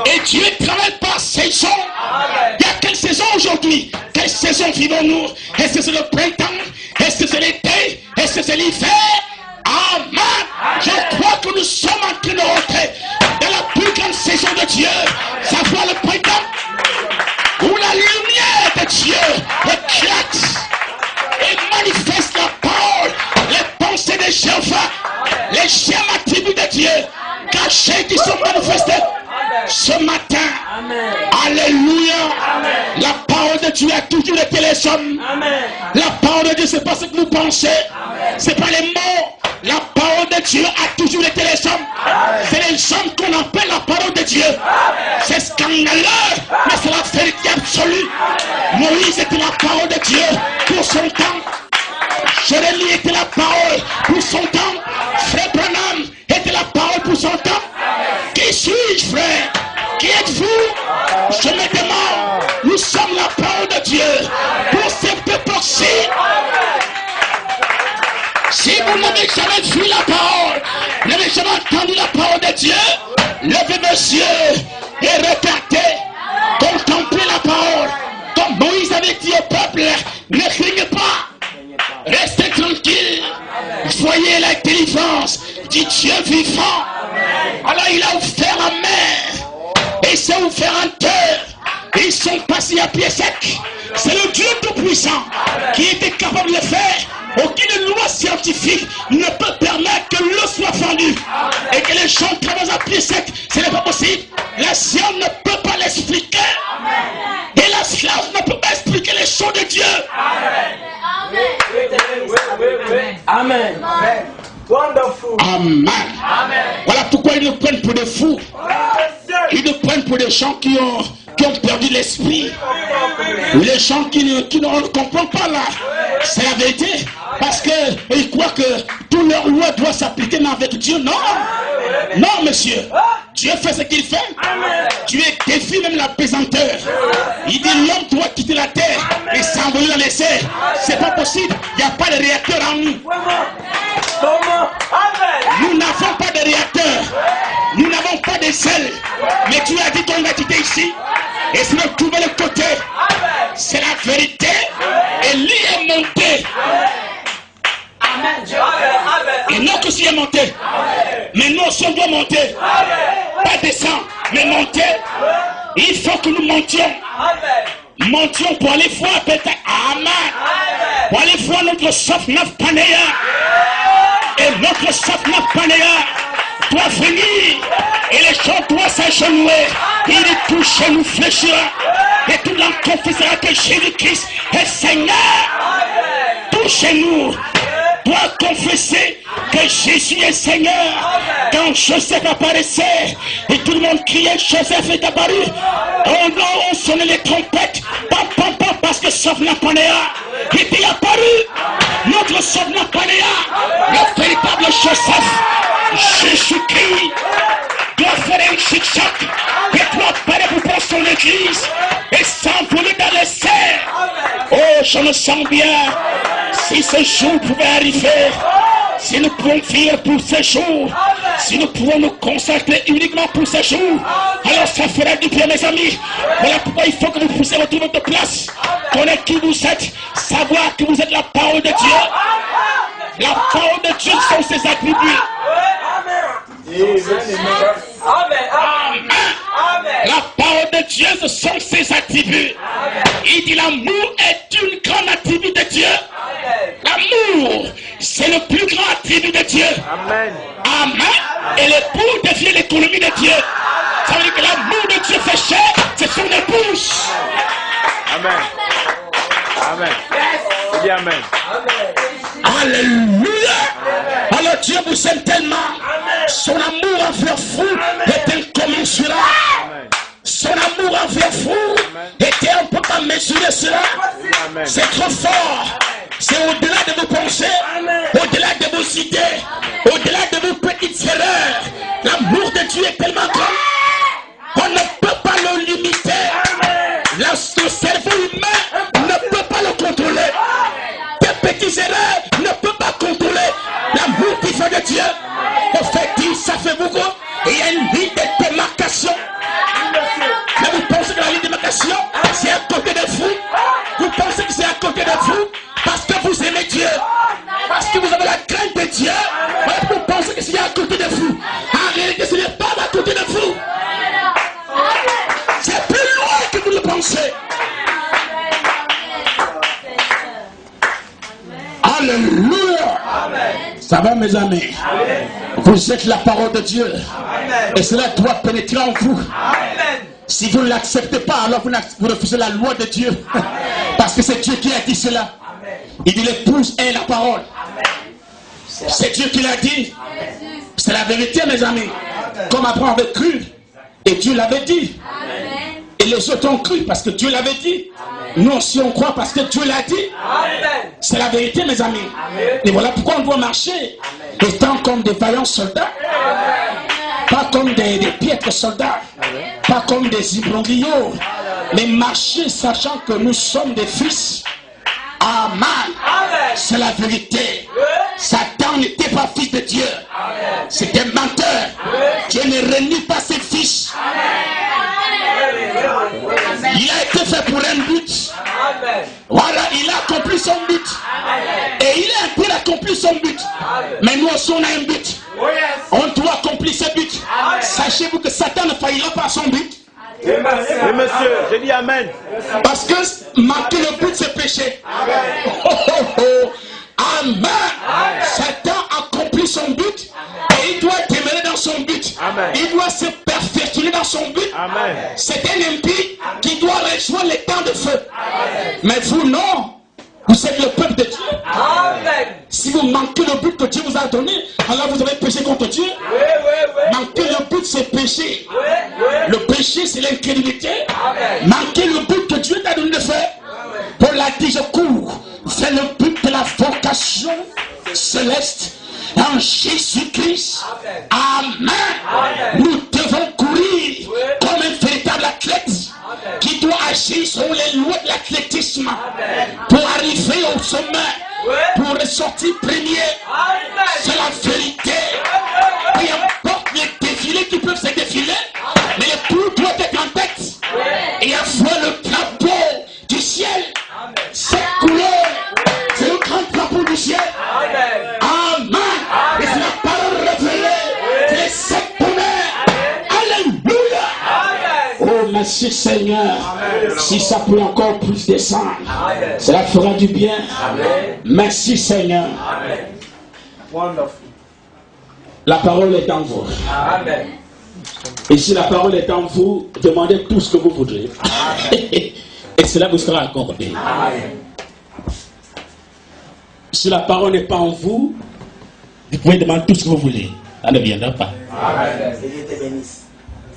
Et Dieu travaille par saison. Il y a quelle saison aujourd'hui? Quelle saison vivons-nous? Est-ce que c'est le printemps? Est-ce que c'est l'été? Est-ce que c'est l'hiver? Amen. Je crois que nous sommes en train de rentrer dans la plus grande saison de Dieu. Ça voit le printemps où la lumière de Dieu éclate et manifeste la parole, les pensées de Jéhovah, les schémas attributs de Dieu cachés qui sont manifestés ce matin. Amen. Alléluia. Amen. La parole de Dieu a toujours été les hommes. Amen. La parole de Dieu, c'est pas ce que vous pensez. C'est pas les mots. La parole de Dieu a toujours été les hommes. C'est les hommes qu'on appelle la parole de Dieu. C'est scandaleux, mais c'est la vérité absolue. Moïse était la parole de Dieu pour son temps. Jérémie était la parole pour son temps. Frère Branham était la parole pour son temps. Qui suis-je, frère? Qui êtes-vous? Je me demande. Nous sommes la parole de Dieu pour ce peuple-ci. Si vous n'avez jamais vu la parole, n'avez jamais entendu la parole de Dieu, levez vos yeux et regardez, contemplez la parole. Comme Moïse avait dit au peuple, ne craignez pas, restez tranquille, voyez la délivrance, du Dieu vivant. Alors il a ouvert la mer. Et il s'est ouvert en terre. Et ils sont passés à pied sec. C'est le Dieu tout-puissant qui était capable de le faire. Aucune loi scientifique ne peut permettre que l'eau soit fendue et que les gens traversent à pied sec. Ce n'est pas possible. La science ne peut pas l'expliquer. Et la science ne peut pas expliquer les choses de Dieu. Amen. Wonderful. Amen. Voilà pourquoi ils nous prennent pour des fous. Ils nous prennent pour des gens qui ont perdu l'esprit. Ou les gens qui ne comprennent pas là. C'est la vérité. Parce qu'ils croient que toutes leurs lois doivent s'appliquer, mais avec Dieu, non. Non, monsieur. Dieu fait ce qu'il fait. Dieu défie même la pesanteur. Il dit l'homme doit quitter la terre et s'envoler dans les airs. C'est pas possible. Il n'y a pas de réacteur en nous. Nous n'avons pas de réacteur. Nous n'avons pas de sel. Mais Dieu a dit qu'on va quitter ici. Et se retrouver de l'autre côté. C'est la vérité. Élie est monté. Et notre aussi est monté. Mais nous aussi on doit monter. Pas descendre, mais monter. Il faut que nous montions. Montions pour aller voir peut-être. Amen. Pour aller voir notre Sofnaf Panéa. Et notre Sofnaf Panéa doit venir. Et les gens doivent s'agenouiller. Il touche nous fléchira. Et tout le monde confessera que Jésus-Christ est Seigneur. Touchez-nous. Doit confesser que Jésus est Seigneur. Quand Joseph apparaissait et tout le monde criait, Joseph est apparu. Oh non, on sonnait les trompettes. Pam, pam, pam, parce que Sofna Panéa était apparu. Notre Sofna Panéa, le véritable Joseph, Jésus-Christ, doit faire un chic-chac et doit apparaître pour son église et s'envoler dans les serres. Oh, je me sens bien. Si ce jour pouvait arriver, si nous pouvons vivre pour ce jour, si nous pouvons nous consacrer uniquement pour ce jour, alors ça fera du bien, mes amis. Voilà pourquoi il faut que vous puissiez retrouver votre place, connaître qui vous êtes, savoir que vous êtes la parole de Dieu. La parole de Dieu sont ses attributs. Amen. La parole de Dieu, ce sont ses attributs. Il dit l'amour est une grande attribut de Dieu. L'amour, c'est le plus grand attribut de Dieu. Amen. Amen. Et l'époux devient l'économie de Dieu. Ça veut dire que l'amour de Dieu fait chair, c'est son épouse. Amen. Amen. Dis Amen. Alléluia. Alors Dieu vous aime tellement. Son amour envers vous est incommensurable. Son amour envers vous était, on ne peut pas mesurer cela. C'est trop fort. C'est au-delà de vos pensées, au-delà de vos idées, au-delà de vos petites erreurs. L'amour de Dieu est tellement grand. On ne peut pas le limiter. Le cerveau humain ne peut pas le contrôler. Tes petites erreurs ne peuvent pas contrôler l'amour qui fait de Dieu. Au fait, ça fait beaucoup. Et il y a une ligne de démarcation. Mais vous pensez que la ligne de démarcation, c'est à côté de vous. Vous pensez que c'est à côté de vous parce que vous aimez Dieu. Parce que vous avez la crainte de Dieu. Vous pensez que c'est à côté de vous. En réalité, ce n'est pas à côté de vous. C'est plus loin que vous le pensez. Alléluia. Ça va, mes amis? Amen. Vous êtes la parole de Dieu. Amen. Et cela doit pénétrer en vous. Amen. Si vous ne l'acceptez pas, alors vous refusez la loi de Dieu. Amen. Parce que c'est Dieu qui a dit cela. Amen. Il dit l'épouse est la parole. C'est Dieu qui l'a dit. Amen. C'est la vérité, mes amis. Amen. Comme Abraham avait cru. Et Dieu l'avait dit. Amen. Et les autres ont cru parce que Dieu l'avait dit. Amen. Nous aussi on croit parce que Dieu l'a dit. C'est la vérité, mes amis. Amen. Et voilà pourquoi on doit marcher. Amen. Étant comme des vaillants soldats. Amen. Pas comme des piètres soldats. Amen. Pas comme des imbroglios. Mais marcher sachant que nous sommes des fils. Amen. Amen. C'est la vérité. Satan n'était pas fils de Dieu. C'était menteur. Dieu ne renie pas ses fils. Il a été fait pour un but. Voilà, il a accompli son but. Et il a accompli son but. Mais nous aussi on a un but. sachez-vous que Satan ne faillira pas à son but? Oui, monsieur, je dis Amen. Parce que manquer le but, c'est péché. Oh, oh, oh. Amen. Satan accomplit son but et il doit demeurer dans son but. Amen. Il doit se perfectionner dans son but. Amen. C'est un impie qui doit rejoindre les temps de feu. Mais vous, non. Vous êtes le peuple de Dieu. Amen. Si vous manquez le but que Dieu vous a donné, alors vous avez péché contre Dieu. Manquer le but, c'est péché. Le péché, c'est l'incrédulité. Manquer le but que Dieu t'a donné de faire. Paul a dit, je cours. C'est le but de la vocation céleste en Jésus-Christ. Amen. Nous devons courir comme un véritable athlète qui doit agir selon les lois de l'athlétisme pour arriver au sommet, pour ressortir premier. C'est la vérité. Peu importe les défilés qui peuvent se défiler, mais le tout doit être en tête et avoir le drapeau du ciel. Cette couleur, c'est le grand drapeau du ciel. Amen. Et c'est la parole révélée. Les sept tonnerres. Alléluia. Oh, merci Seigneur. Si ça peut encore plus descendre, cela fera du bien. Merci Seigneur. La parole est en vous. Et si la parole est en vous, demandez tout ce que vous voudrez. Et cela vous sera accordé. Si la parole n'est pas en vous, vous pouvez demander tout ce que vous voulez. Ça ne viendra pas.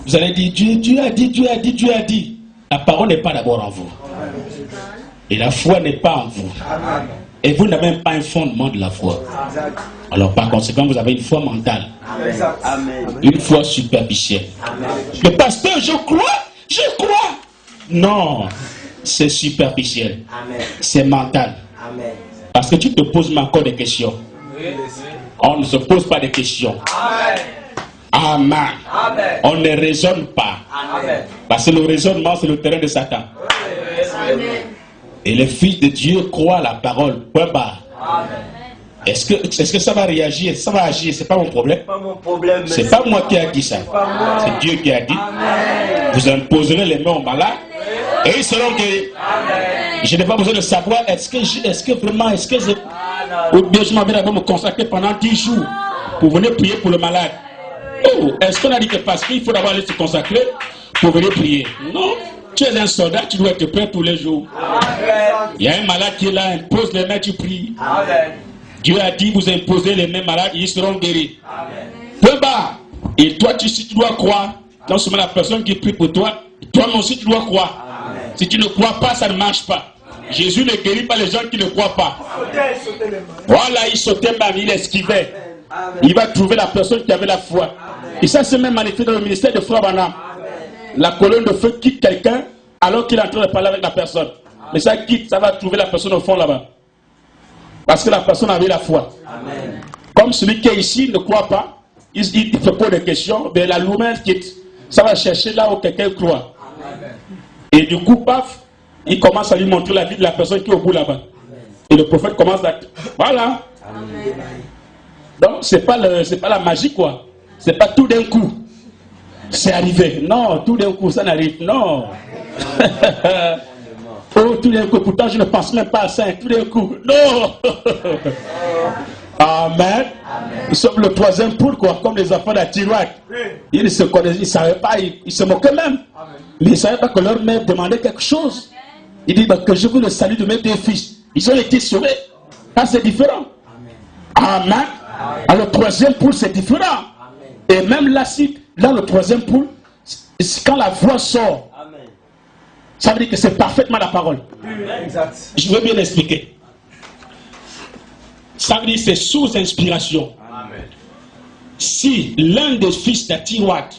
Vous allez dire, Dieu a dit, Dieu a dit, Dieu a dit. La parole n'est pas d'abord en vous. Et la foi n'est pas en vous. Et vous n'avez même pas un fondement de la foi. Alors par conséquent, vous avez une foi mentale. Une foi superficielle. Le pasteur, je crois. Non, c'est superficiel. C'est mental. Parce que tu te poses encore des questions. On ne se pose pas de questions. Amen. On ne raisonne pas. Parce que le raisonnement, c'est le terrain de Satan. Et les fils de Dieu croient la parole. Point barre. Est-ce que ça va réagir? Ça va agir, c'est pas mon problème. C'est pas moi qui a dit ça. C'est Dieu qui a dit. Vous imposerez les mains aux malades et ils seront guéris. Je n'ai pas besoin de savoir est-ce que ou bien je m'avais d'abord me consacrer pendant 10 jours pour venir prier pour le malade. Oh, est-ce qu'on a dit que parce qu'il faut d'abord aller se consacrer pour venir prier? Non. Tu es un soldat, tu dois être prêt tous les jours. Il y a un malade qui est là, impose les mains, tu pries. Dieu a dit, vous imposez les mains malades, ils seront guéris. Peu bas. Et toi, tu dois croire. Non seulement la personne qui prie pour toi, toi aussi tu dois croire. Si tu ne crois pas, ça ne marche pas. Jésus ne guérit pas les gens qui ne croient pas. Voilà, il sautait même, il esquivait. Il va trouver la personne qui avait la foi. Et ça s'est même manifesté dans le ministère de Frère Branham. La colonne de feu quitte quelqu'un alors qu'il est en train de parler avec la personne. Mais ça quitte, ça va trouver la personne au fond là-bas. Parce que la personne avait la foi. Comme celui qui est ici ne croit pas, il se pose des questions, mais la lumière quitte. Ça va chercher là où quelqu'un croit. Et du coup, paf, il commence à lui montrer la vie de la personne qui est au bout là-bas. Et le prophète commence à... Voilà. Donc, c'est pas la magie, quoi. C'est pas tout d'un coup. C'est arrivé. Non, tout d'un coup, ça n'arrive. Non. Oh, tout d'un coup. Pourtant, je ne pense même pas à ça. Tout d'un coup. Non. Amen. Nous sommes le troisième poule, quoi. Comme les enfants d'Atirouac. Ils ne se connaissaient, ils ne savaient pas. Ils se moquaient même. Mais ils ne savaient pas que leur mère demandait quelque chose. Ils disent que je veux le salut de mes deux fils. Ils ont été sauvés. Ça, c'est différent. Amen. Alors, le troisième poule, c'est différent. Et même là, si, dans le troisième poule, quand la voix sort, ça veut dire que c'est parfaitement la parole. Je veux bien l'expliquer. Ça veut dire que c'est sous inspiration. Si l'un des fils d'Atirouac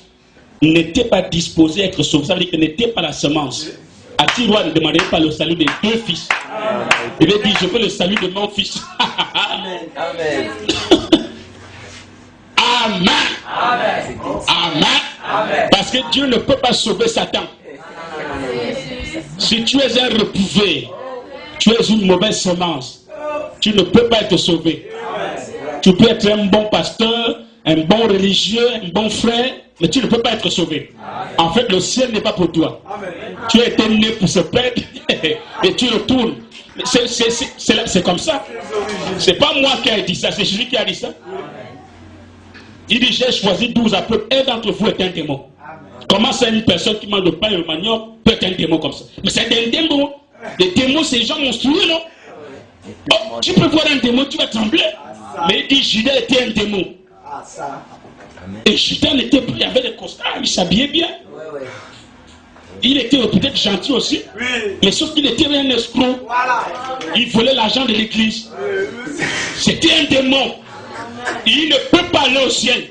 n'était pas disposé à être sauvé, ça veut dire qu'il n'était pas la semence. Atirouac ne demandait pas le salut des deux fils. Il a dit, je veux le salut de mon fils. Amen. Amen. Amen. Parce que Dieu ne peut pas sauver Satan. Si tu es un repouvé, tu es une mauvaise semence, tu ne peux pas être sauvé. Tu peux être un bon pasteur, un bon religieux, un bon frère, mais tu ne peux pas être sauvé. En fait, le ciel n'est pas pour toi. Tu as été né pour se perdre et tu retournes. C'est comme ça. C'est pas moi qui ai dit ça, c'est Jésus qui a dit ça. Il dit, j'ai choisi 12 apôtres, un d'entre vous est un démon. Comment c'est une personne qui mange le pain et le manioc peut être un démon comme ça? Mais c'est un démon. Les démons, c'est des gens monstrueux, non? Oh, tu peux voir un démon, tu vas trembler. Mais il dit, Judas était un démon. Et Judas n'était plus, il avait des costards, il s'habillait bien. Il était peut-être gentil aussi, mais sauf qu'il était un escroc. Il volait l'argent de l'église. C'était un démon. Il ne peut pas aller au ciel.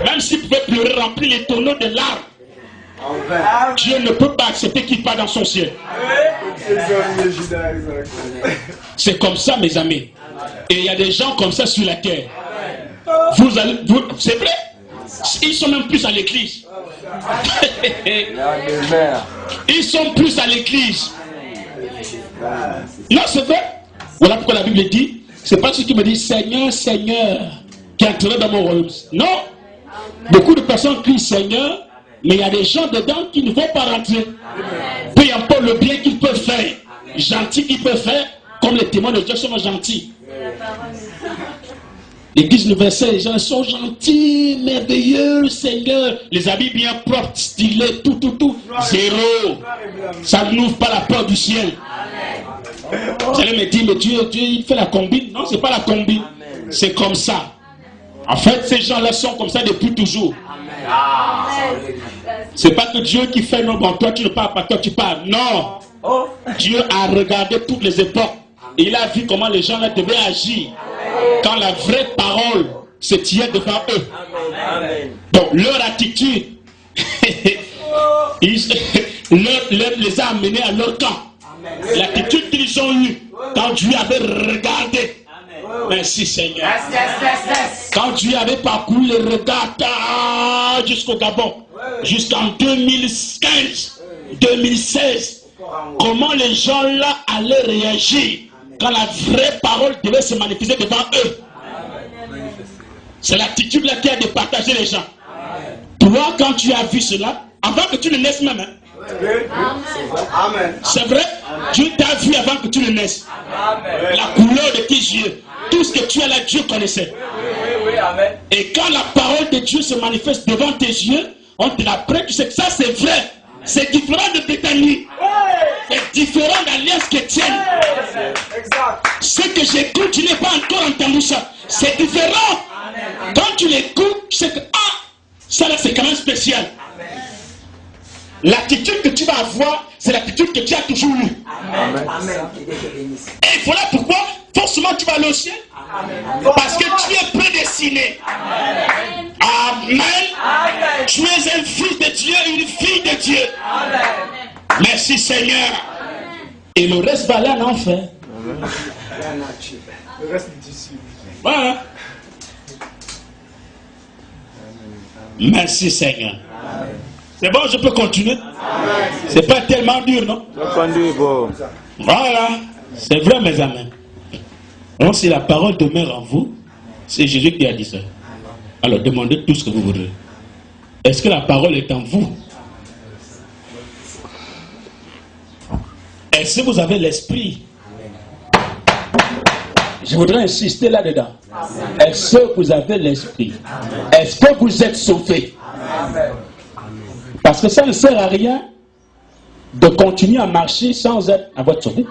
Même s'il pouvait pleurer, remplir les tonneaux de larmes. Dieu ne peut pas accepter qu'il parte dans son ciel. C'est comme ça, mes amis. Et il y a des gens comme ça sur la terre. C'est vrai? Ils sont même plus à l'église. Ils sont plus à l'église. Non, c'est vrai. Voilà pourquoi la Bible dit, c'est pas ceux qui me disent Seigneur, Seigneur, qui entreraient dans mon royaume. Non. Beaucoup de personnes crient Seigneur, mais il y a des gens dedans qui ne vont pas rentrer. Peu importe le bien qu'ils peuvent faire, gentil qu'ils peuvent faire, comme les témoins de Dieu sont gentils. L'église universelle, les gens sont gentils, merveilleux, Seigneur. Les habits bien propres, stylés, tout. Zéro. Ça n'ouvre pas la porte du ciel. Vous allez me dire, mais Dieu, il fait la combine. Non, c'est pas la combine. C'est comme ça. En fait, ces gens-là sont comme ça depuis toujours. C'est pas que Dieu qui fait non, bon, toi tu ne parles pas, toi tu parles. Non. Dieu a regardé toutes les époques. Et il a vu comment les gens là devaient agir. Quand la vraie parole se tient devant eux. Donc leur attitude les a amenés à leur camp. L'attitude qu'ils ont eue quand Dieu avait regardé. Merci Seigneur. Quand Dieu avait parcouru les regards jusqu'au Gabon, jusqu'en 2015, 2016, comment les gens là allaient réagir quand la vraie parole devait se manifester devant eux. C'est l'attitude là qui a de partager les gens. Toi, quand tu as vu cela, avant que tu ne naisses même, c'est vrai, Dieu t'a vu avant que tu ne naisses. La couleur de tes yeux, tout ce que tu as là, Dieu connaissait. Et quand la parole de Dieu se manifeste devant tes yeux, on te l'apprend, tu sais que ça c'est vrai. C'est différent de Béthanie. C'est différent d'Alliance chrétienne. Ce que j'écoute, je n'ai pas encore entendu ça. C'est différent. Quand tu l'écoutes, tu sais que ça là c'est quand même spécial. L'attitude que tu vas avoir, c'est l'attitude que tu as toujours eue. Et voilà pourquoi, forcément, tu vas aller au ciel. Parce que tu es prédestiné. Amen. Tu es un fils de Dieu, une fille de Dieu. Merci Seigneur. Et le reste va aller en enfer. Le reste est ici. Voilà. Merci Seigneur. C'est bon, je peux continuer. C'est pas tellement dur, non? Voilà. C'est vrai, mes amis. Donc, si la parole demeure en vous, c'est Jésus qui a dit ça. Alors, demandez tout ce que vous voudrez. Est-ce que la parole est en vous? Est-ce que vous avez l'esprit? Je voudrais insister là-dedans. Est-ce que vous avez l'esprit? Est-ce que vous êtes sauvés? Parce que ça ne sert à rien de continuer à marcher sans être à votre sauvé.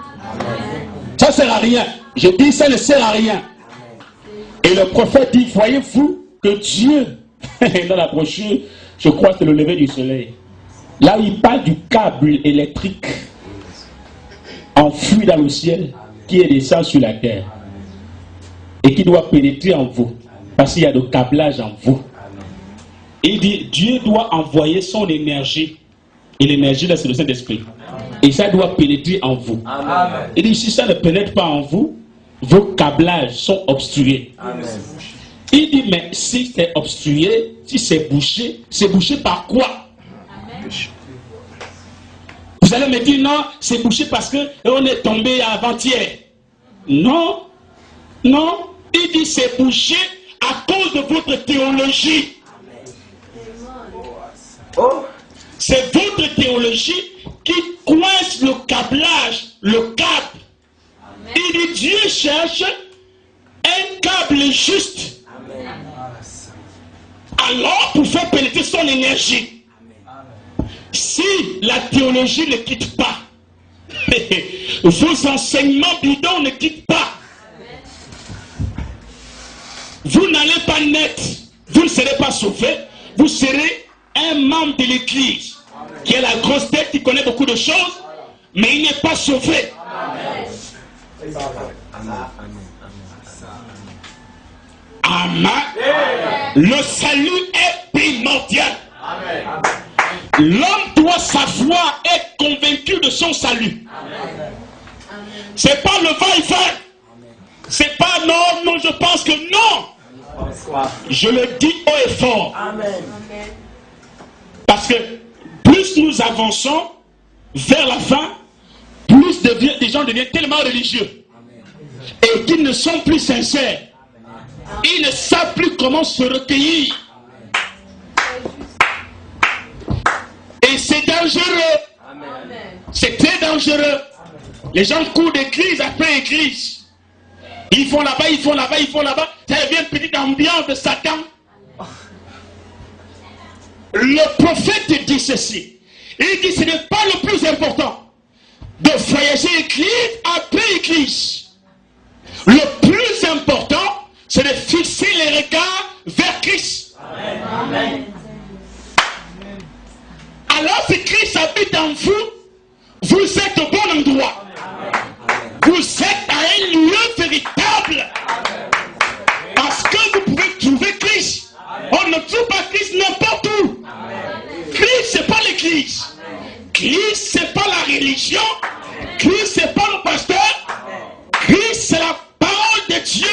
Ça ne sert à rien. Je dis ça ne sert à rien. Et le prophète dit, voyez-vous que Dieu, dans la brochure, je crois que c'est le lever du soleil, là il parle du câble électrique enfoui dans le ciel qui est descendu sur la terre et qui doit pénétrer en vous parce qu'il y a de câblage en vous. Il dit, Dieu doit envoyer son énergie. Et l'énergie, là, c'est le Saint-Esprit. Et ça doit pénétrer en vous. Amen. Il dit, si ça ne pénètre pas en vous, vos câblages sont obstrués. Amen. Il dit, mais si c'est obstrué, si c'est bouché par quoi? Amen. Vous allez me dire, non, c'est bouché parce qu'on est tombé avant-hier. Non, non. Il dit, c'est bouché à cause de votre théologie. Oh. C'est votre théologie qui coince le câblage, le câble. Il dit Dieu cherche un câble juste. Alors pour faire pénétrer son énergie. Si la théologie ne quitte pas, vos enseignements bidons ne quittent pas, vous n'allez pas naître, vous ne serez pas sauvés, vous serez un membre de l'église qui a la grosse tête, qui connaît beaucoup de choses, mais il n'est pas sauvé. Amen. Le salut est primordial. L'homme doit savoir être convaincu de son salut. C'est pas le va-et-vient. C'est pas non, non, je pense que non. Je le dis haut et fort. Parce que plus nous avançons vers la fin, plus des gens deviennent tellement religieux. Et qu'ils ne sont plus sincères. Ils ne savent plus comment se recueillir. Et c'est dangereux. C'est très dangereux. Les gens courent d'église après église. Ils font là-bas, ils font là-bas, ils font là-bas. Ça devient une petite ambiance de Satan. Le prophète dit ceci. Il dit ce n'est pas le plus important de voyager église après église. Le plus important, c'est de fixer les regards vers Christ. Amen. Alors si Christ habite en vous, vous êtes au bon endroit. Vous êtes à un lieu véritable. Parce que vous pouvez trouver Christ. On ne trouve pas Christ n'importe où. Christ, c'est pas l'église. Christ, c'est pas la religion. Christ, c'est pas le pasteur. Christ, c'est la parole de Dieu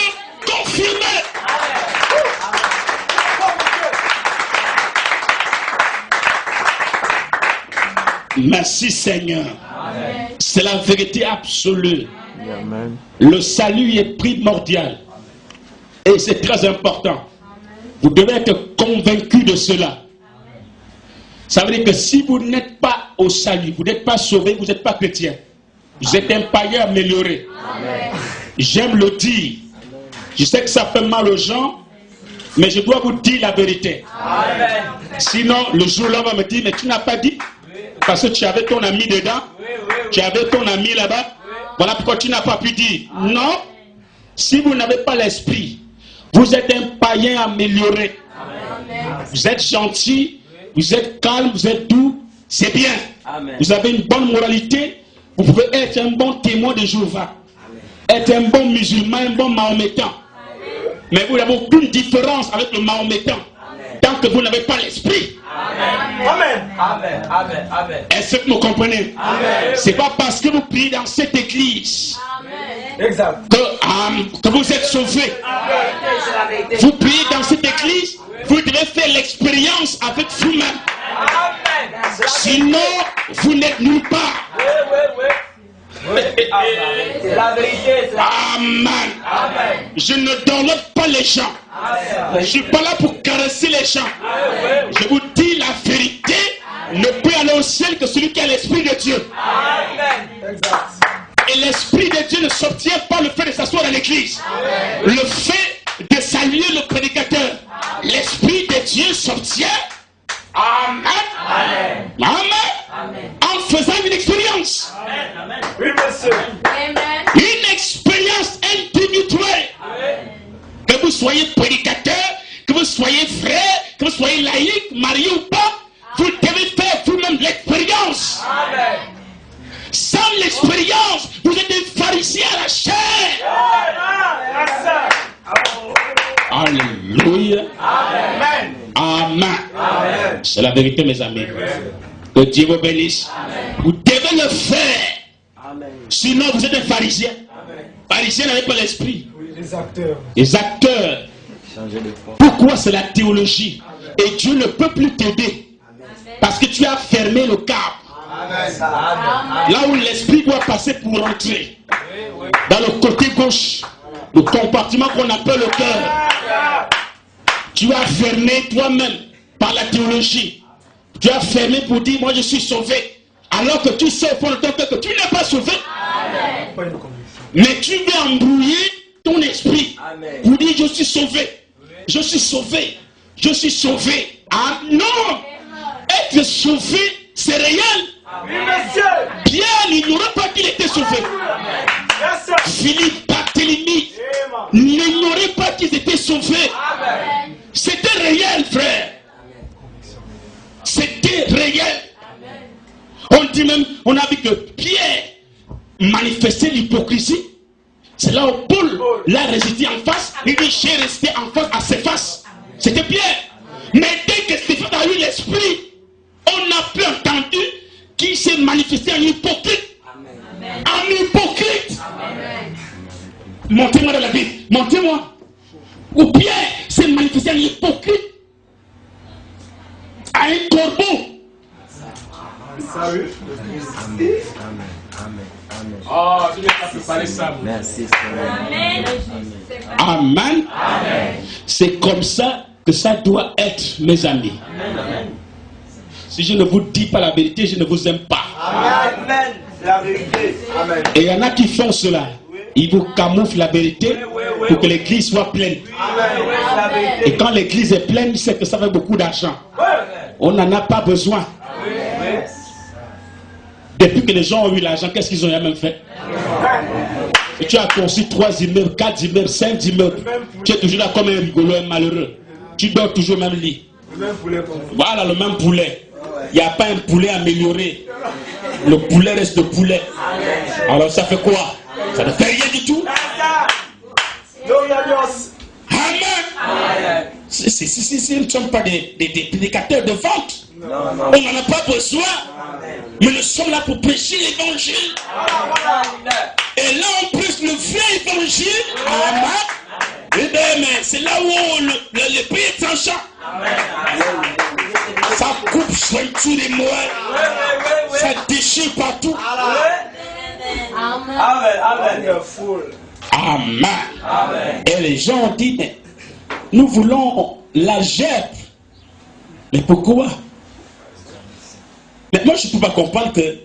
confirmée. Merci Seigneur. C'est la vérité absolue. Amen. Le salut est primordial. Et c'est très important. Vous devez être convaincu de cela. Ça veut dire que si vous n'êtes pas au salut, vous n'êtes pas sauvé, vous n'êtes pas chrétien. Vous êtes un païen amélioré. J'aime le dire. Je sais que ça fait mal aux gens, mais je dois vous dire la vérité. Amen. Sinon, le jour-là, on va me dire, mais tu n'as pas dit. Parce que tu avais ton ami dedans. Tu avais ton ami là-bas. Voilà pourquoi tu n'as pas pu dire. Non. Si vous n'avez pas l'esprit, vous êtes un païen amélioré. Vous êtes gentil, vous êtes calme, vous êtes doux. C'est bien. Vous avez une bonne moralité. Vous pouvez être un bon témoin de Jéhovah. Être un bon musulman, un bon mahométan. Mais vous n'avez aucune différence avec le mahométan. Tant que vous n'avez pas l'esprit. Amen. Amen. Amen. Amen. Est-ce que vous comprenez? C'est pas parce que vous priez dans cette église que vous êtes sauvés. Vous priez dans cette église, vous devez faire l'expérience avec vous-même. Sinon, vous n'êtes nulle part. C'est la vérité. Amen. Je ne download pas les gens. Je ne suis pas là pour caresser les gens. Je vous dis la vérité. Ne peut aller au ciel que celui qui a l'esprit de Dieu. Et l'esprit de Dieu ne s'obtient pas le fait de s'asseoir dans l'église. Le fait de saluer le prédicateur. L'esprit de Dieu s'obtient. Amen. En faisant une expérience. Oui, monsieur. Une expérience individuelle. Que vous soyez prédicateur, que vous soyez frère, que vous soyez laïque, marié ou pas, vous devez faire vous-même l'expérience. Sans l'expérience, vous êtes des pharisiens à la chair. Alléluia. Amen. Amen. C'est la vérité, mes amis. Que Dieu vous bénisse. Vous devez le faire. Sinon, vous êtes des pharisiens. Pharisiens n'avaient pas l'esprit. Les acteurs. Pourquoi? C'est la théologie. Et Dieu ne peut plus t'aider. Parce que tu as fermé le cap. Là où l'esprit doit passer pour entrer. Dans le côté gauche. Le compartiment qu'on appelle le cœur. Tu as fermé toi-même par la théologie. Tu as fermé pour dire, moi je suis sauvé. Alors que tu sais au fond de ton cœur que tu n'es pas sauvé. Amen. Mais tu veux embrouiller ton esprit. Amen. Pour dire, je suis sauvé. Je suis sauvé. Je suis sauvé. Ah non! Être sauvé, c'est réel. Oui, monsieur. Pierre n'ignorait pas qu'il était sauvé. Yes, sir. Philippe, Barthélemy Amen. n'ignoraient pas qu'ils étaient sauvés. Amen. C'était réel, frère. C'était réel. On dit même, on a vu que Pierre manifestait l'hypocrisie. C'est là où Paul l'a résisté en face. Il dit, j'ai resté en face à ses faces. C'était Pierre. Mais dès que Stéphane a eu l'esprit, on n'a plus entendu qu'il s'est manifesté en hypocrite. Amen. En hypocrite. Amen. Montez-moi dans la Bible. Montez-moi. Où Pierre s'est manifesté en hypocrite. À un corbeau. Salut. Amen. Oh, tu n'es pas préparé ça. Merci Seigneur. Amen. C'est comme ça que ça doit être, mes amis. Si je ne vous dis pas la vérité, je ne vous aime pas. Amen. La vérité. Amen. Et il y en a qui font cela. Ils vous camouflent la vérité pour que l'église soit pleine. Amen. La vérité. Et quand l'église est pleine, c'est que ça fait beaucoup d'argent. On n'en a pas besoin. Depuis que les gens ont eu l'argent, qu'est-ce qu'ils ont même fait? Et tu as construit 3 immeubles, 4 immeubles, 5 immeubles. Tu es toujours là comme un rigolo, un malheureux. Tu dors toujours au même lit. Voilà le même poulet. Il n'y a pas un poulet amélioré. Le poulet reste de poulet. Alors ça fait quoi? Ça ne fait rien du tout. Amen. Ce ne sont pas des prédicateurs de vente. On n'en a pas besoin. Mais nous sommes là pour prêcher l'évangile. Et là on prêche le vrai évangile. Amen. Eh bien, mais c'est là où le prix est tranchant. Ça coupe sur tous les moelles. Ça déchire partout. Amen. Et les gens ont dit, mais nous voulons la gerbe. Mais pourquoi? Mais moi je ne peux pas comprendre que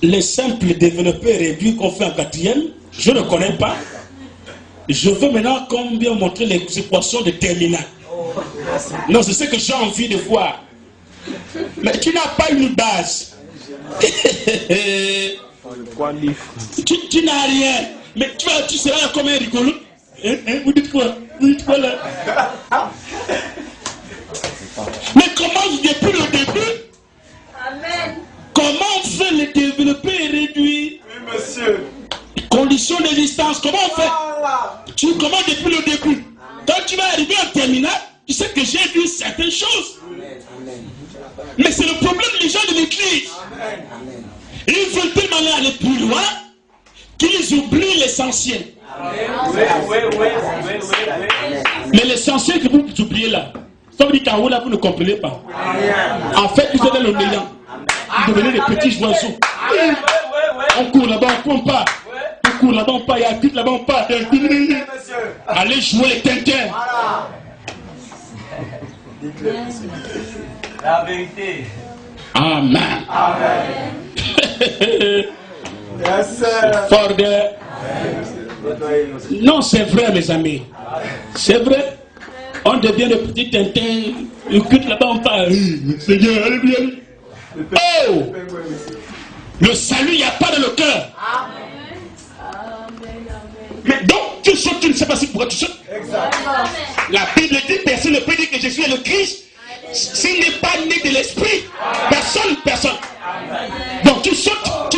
les simples développeurs réduits qu'on fait en 4e, je ne connais pas. Je veux maintenant qu'on vienne montrer les équations de terminale. Non, c'est ce que j'ai envie de voir. Mais tu n'as pas une base. Tu n'as rien. Mais tu seras là comme un rigolo. Vous dites quoi? Vous dites quoi là? Mais comment depuis le début? Amen. Comment on fait le développer et réduire? Oui, monsieur. Conditions d'existence, comment on fait? Tu commences depuis le début. Quand tu vas arriver en terminale, tu sais que j'ai vu certaines choses. Mais c'est le problème des gens de l'église. Ils veulent tellement aller plus loin qu'ils oublient l'essentiel. Mais l'essentiel que vous oubliez là, ça veut dire qu'en haut là, vous ne comprenez pas. En fait, vous êtes dans le néant. Vous devenez des petits oiseaux. On court là-bas, on ne court pas. On court là-bas, on part. Il y a un but là-bas, on part. Allez jouer les tintins. La vérité. Amen. Yes, Fort de... Non, c'est vrai, mes amis. C'est vrai. On devient des petits tintins. Le culte là-bas, on part. Seigneur, allez bien. Oh! Le salut, il n'y a pas dans le cœur. Mais donc, tu sautes, tu ne sais pas pourquoi tu sautes. La Bible dit, personne ne peut dire que Jésus est le Christ s'il n'est pas né de l'esprit. Personne. Donc tu sautes,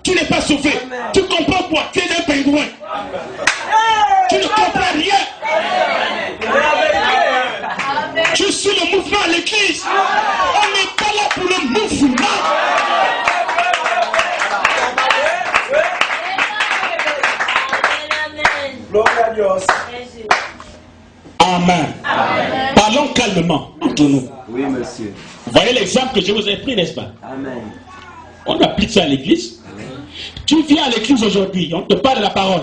tu n'es pas sauvé. Tu comprends quoi? Tu es un pingouin. Tu ne comprends rien. Tu suis le mouvement à l'église. On n'est pas là pour le mouvement. Amen. Parlons calmement entre nous. Oui, monsieur. Vous voyez l'exemple que je vous ai pris, n'est-ce pas? Amen. On applique ça à l'église. Tu viens à l'église aujourd'hui, on te parle de la parole.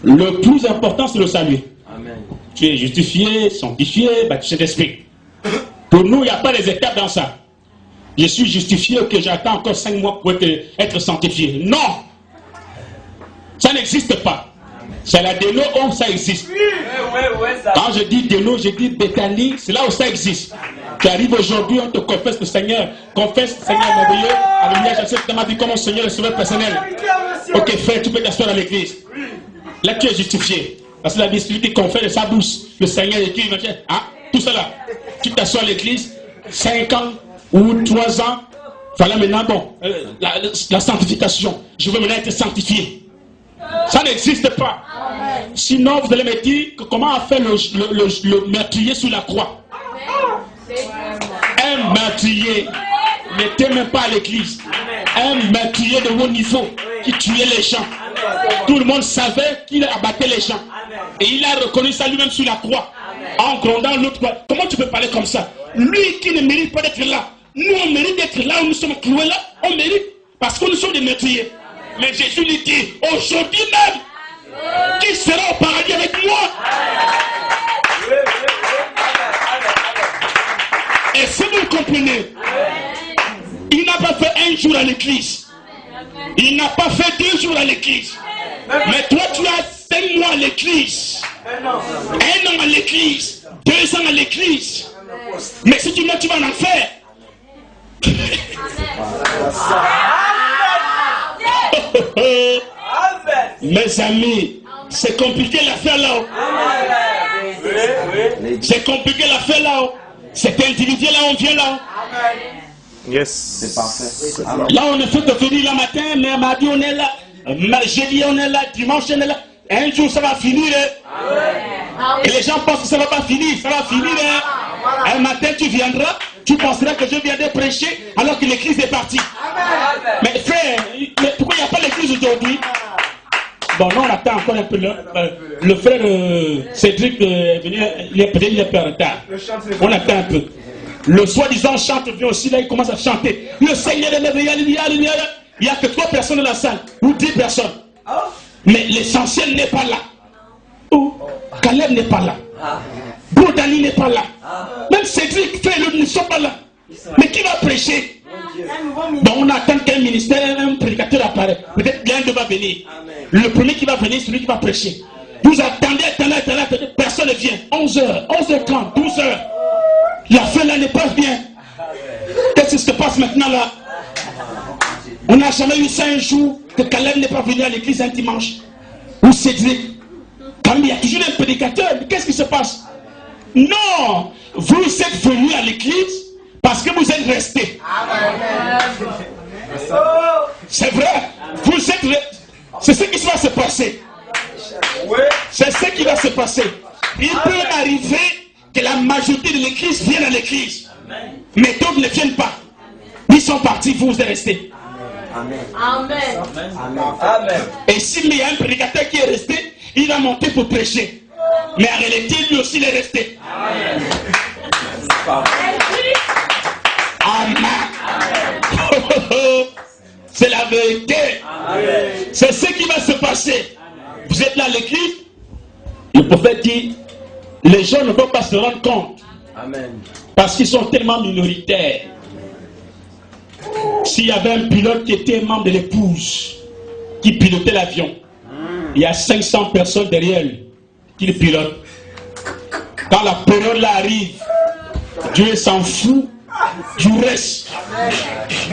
Le plus important, c'est le salut. Amen. Tu es justifié, sanctifié, baptisé d'esprit. Pour nous, il n'y a pas les étapes dans ça. Je suis justifié que j'attends encore 5 mois pour être sanctifié. Non! Ça n'existe pas. C'est la déno où ça existe. Quand je dis déno, je dis Béthanie, c'est là où ça existe. Tu arrives aujourd'hui, on te confesse le Seigneur. Confesse le Seigneur merveilleux. Alléluia, j'accepte dans ma vie comme mon Seigneur le sauveur personnel. Ok, frère, tu peux t'asseoir à l'église. Là, tu es justifié. Parce que la Bible dit qu'on fait de sa bouche. Le Seigneur écrit, hein, tout cela. Tu t'assois à l'église, 5 ans ou 3 ans. Voilà maintenant, bon, la sanctification. Je veux maintenant être sanctifié. Ça n'existe pas. Sinon, vous allez me dire que comment a fait le meurtrier sous la croix. Un meurtrier n'était même pas à l'église. Un meurtrier de haut niveau qui tuait les gens. Tout le monde savait qu'il abattait les gens. Et il a reconnu ça lui-même sur la croix. En grondant l'autre. Comment tu peux parler comme ça? Lui qui ne mérite pas d'être là. Nous, on mérite d'être là où nous sommes cloués là. On mérite. Parce que nous sommes des meurtriers. Mais Jésus lui dit, aujourd'hui même, qui sera au paradis avec moi? Et si vous le comprenez, il n'a pas fait 1 jour à l'église. Il n'a pas fait 2 jours à l'église. Mais toi, tu as 5 mois à l'église. 1 an à l'église. 2 ans à l'église. Mais si tu meurs, tu vas en enfer. Mes amis, c'est compliqué l'affaire là-haut. C'est compliqué l'affaire là-haut. C'est individuel là, on vient là. Yes. C'est parfait. Là, on ne fait que venir le matin, mais mardi on est là. Jeudi on est là, dimanche on est là. Un jour ça va finir. Et les gens pensent que ça ne va pas finir. Ça va finir. Un matin tu viendras, tu penseras que je viendrai prêcher alors que l'église est partie. Mais frère, pourquoi il n'y a pas l'église aujourd'hui? Bon, non, on attend encore un peu. Le frère Cédric est venu, il est peut-être un peu en retard. On attend un peu. Le soi-disant chante vient aussi, là il commence à chanter. Le Seigneur est merveilleux, alléluia. Il n'y a que 3 personnes dans la salle, ou 10 personnes. Mais l'essentiel n'est pas là. Caleb n'est pas là. Bourdani n'est pas là. Même Cédric, frère, ils ne sont pas là. Mais qui va prêcher? Donc on attend qu'un ministère, un prédicateur apparaît. Peut-être l'un va venir. Le premier qui va venir, c'est celui qui va prêcher. Vous attendez, personne ne vient. 11h, 11h30, 12h. La fin là n'est pas bien. Qu'est-ce qui se passe maintenant là? On n'a jamais eu ça un jour que Caleb n'est pas venu à l'église un dimanche. Ou Cédric. Quand il y a toujours un prédicateur, qu'est-ce qui se passe? Non, vous êtes venus à l'église parce que vous êtes restés. C'est vrai. Vous êtes restés. C'est ce qui va se passer. C'est ce qui va se passer. Il peut arriver que la majorité de l'église vienne à l'église. Mais d'autres ne viennent pas. Ils sont partis, vous êtes restés. Amen. Et s'il y a un prédicateur qui est resté, il va monter pour prêcher. Mais en réalité, lui aussi, il est resté. Amen. C'est la vérité. C'est ce qui va se passer. Vous êtes là à l'église. Le prophète dit, les gens ne vont pas se rendre compte. Parce qu'ils sont tellement minoritaires. S'il y avait un pilote qui était membre de l'épouse, qui pilotait l'avion, il y a 500 personnes derrière lui qui le pilotent. Quand la période là arrive, Dieu s'en fout du reste.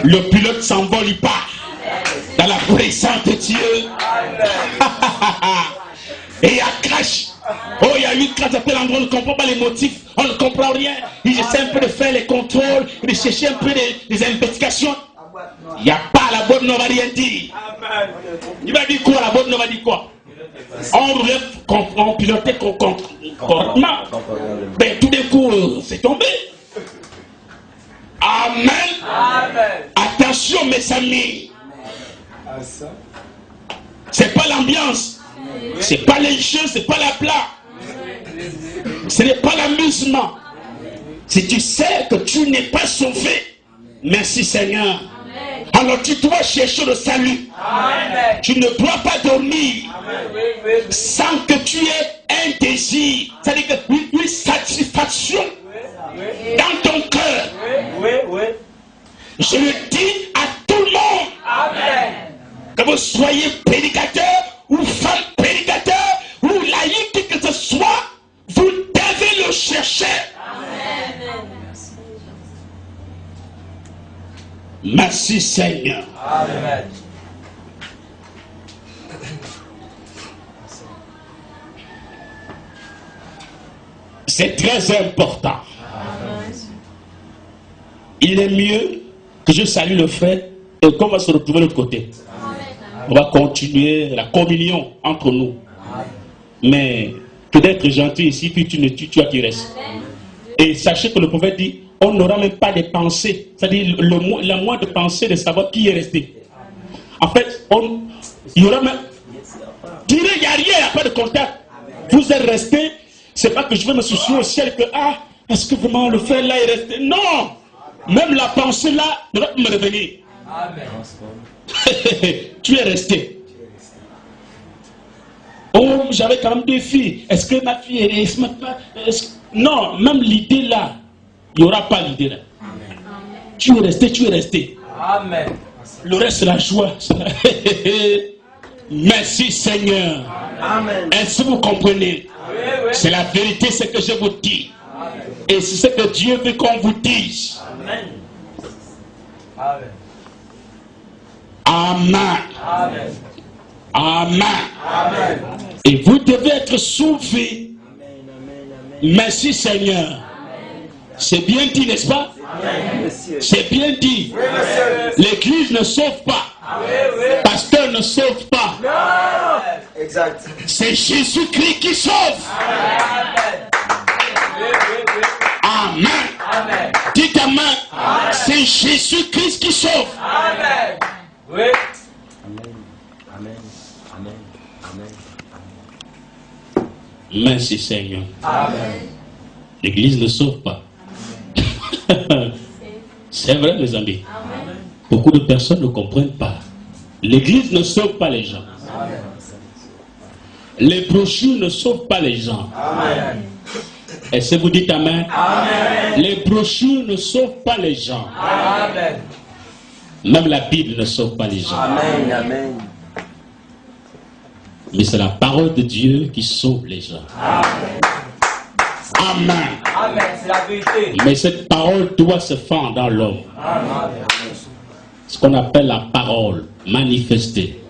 Le pilote s'envole, il part dans la présence de Dieu. Et il y a crash. Oh, il y a eu crash à tel endroit, on ne comprend pas les motifs, on ne comprend rien. Il essaie un peu de faire les contrôles, de chercher un peu des investigations. Il n'y a pas, la bonne ne va rien dire. Il va dire quoi, la bonne ne va dire quoi? On roulait, on pilotait correctement. Ben tout d'un coup, c'est tombé. Amen. Attention mes amis. C'est pas l'ambiance. C'est pas les jeux, c'est pas la blague. Ce n'est pas l'amusement. Si tu sais que tu n'es pas sauvé, merci Seigneur. Alors tu dois chercher le salut. Amen. Tu ne dois pas dormir. Amen. Sans que tu aies un désir. C'est-à-dire une satisfaction dans ton cœur. Je le dis à tout le monde. Amen. Que vous soyez prédicateur ou femme prédicateur ou laïque que ce soit, vous devez le chercher. Merci Seigneur. Amen. C'est très important. Il est mieux que je salue le frère et qu'on va se retrouver de l'autre côté. On va continuer la communion entre nous. Mais peut-être gentil ici, puis tu vas qui reste. Et sachez que le prophète dit, on n'aura même pas de pensée. C'est-à-dire la moindre pensée de savoir qui est resté. En fait, il y aura même... Il n'y a rien, il n'y a pas de contact. Vous êtes resté, c'est pas que je vais me soucier au ciel que, est-ce que vraiment le frère là est resté? Non! Même la pensée là ne va pas me revenir. Amen. Tu es resté. Oh, j'avais quand même deux filles. Est-ce que ma fille est... Non, même l'idée là, il n'y aura pas l'idée là. Amen. Tu es resté, tu es resté. Amen. Le reste, c'est la joie. Merci Seigneur. Amen. Est-ce que vous comprenez? Oui. C'est la vérité, ce que je vous dis. Amen. Et c'est ce que Dieu veut qu'on vous dise. Amen. Amen. Amen. Amen. Amen. Amen. Et vous devez être sauvés. Merci Seigneur. C'est bien dit, n'est-ce pas? C'est bien dit. L'église ne sauve pas. Le pasteur ne sauve pas. Exact. C'est Jésus-Christ qui sauve. Amen. Amen. Dites amen. C'est Jésus-Christ qui sauve. Amen. Oui. Amen. Amen. Amen. Merci Seigneur. Amen. L'église ne sauve pas. C'est vrai, mes amis. Beaucoup de personnes ne comprennent pas. L'église ne sauve pas les gens. Les brochures ne sauvent pas les gens. Amen. Est-ce que vous dites amen? Amen. Les brochures ne sauvent pas les gens. Amen. Même la Bible ne sauve pas les gens. Amen. Amen. Mais c'est la parole de Dieu qui sauve les gens. Amen. Amen. Amen. C'est la vérité. Mais cette parole doit se faire dans l'homme. Amen. Ce qu'on appelle la parole manifestée.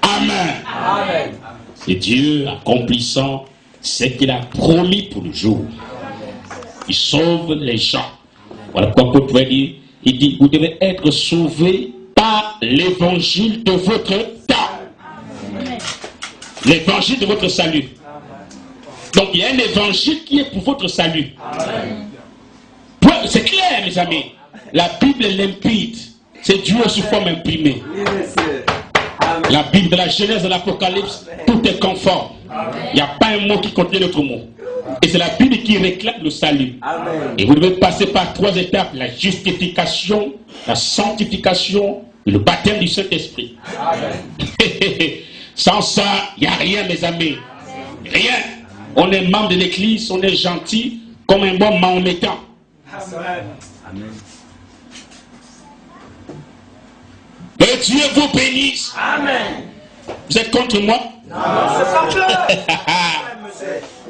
Amen. Amen. C'est Dieu accomplissant ce qu'il a promis pour le jour. Il sauve les gens. Voilà pourquoi Paul pouvait dire, il dit, vous devez être sauvés par l'évangile de votre temps. L'évangile de votre salut. Donc il y a un évangile qui est pour votre salut. C'est clair, mes amis. La Bible est limpide. C'est Dieu sous forme imprimée. La Bible de la Genèse, de l'Apocalypse, tout est conforme. Il n'y a pas un mot qui contient l'autre mot. Et c'est la Bible qui réclame le salut. Amen. Et vous devez passer par 3 étapes: la justification, la sanctification et le baptême du Saint-Esprit. Sans ça, il n'y a rien, mes amis. Rien. On est membre de l'église, on est gentil comme un bon mahométan. Amen. Que Dieu vous bénisse. Amen. Vous êtes contre moi? C'est pas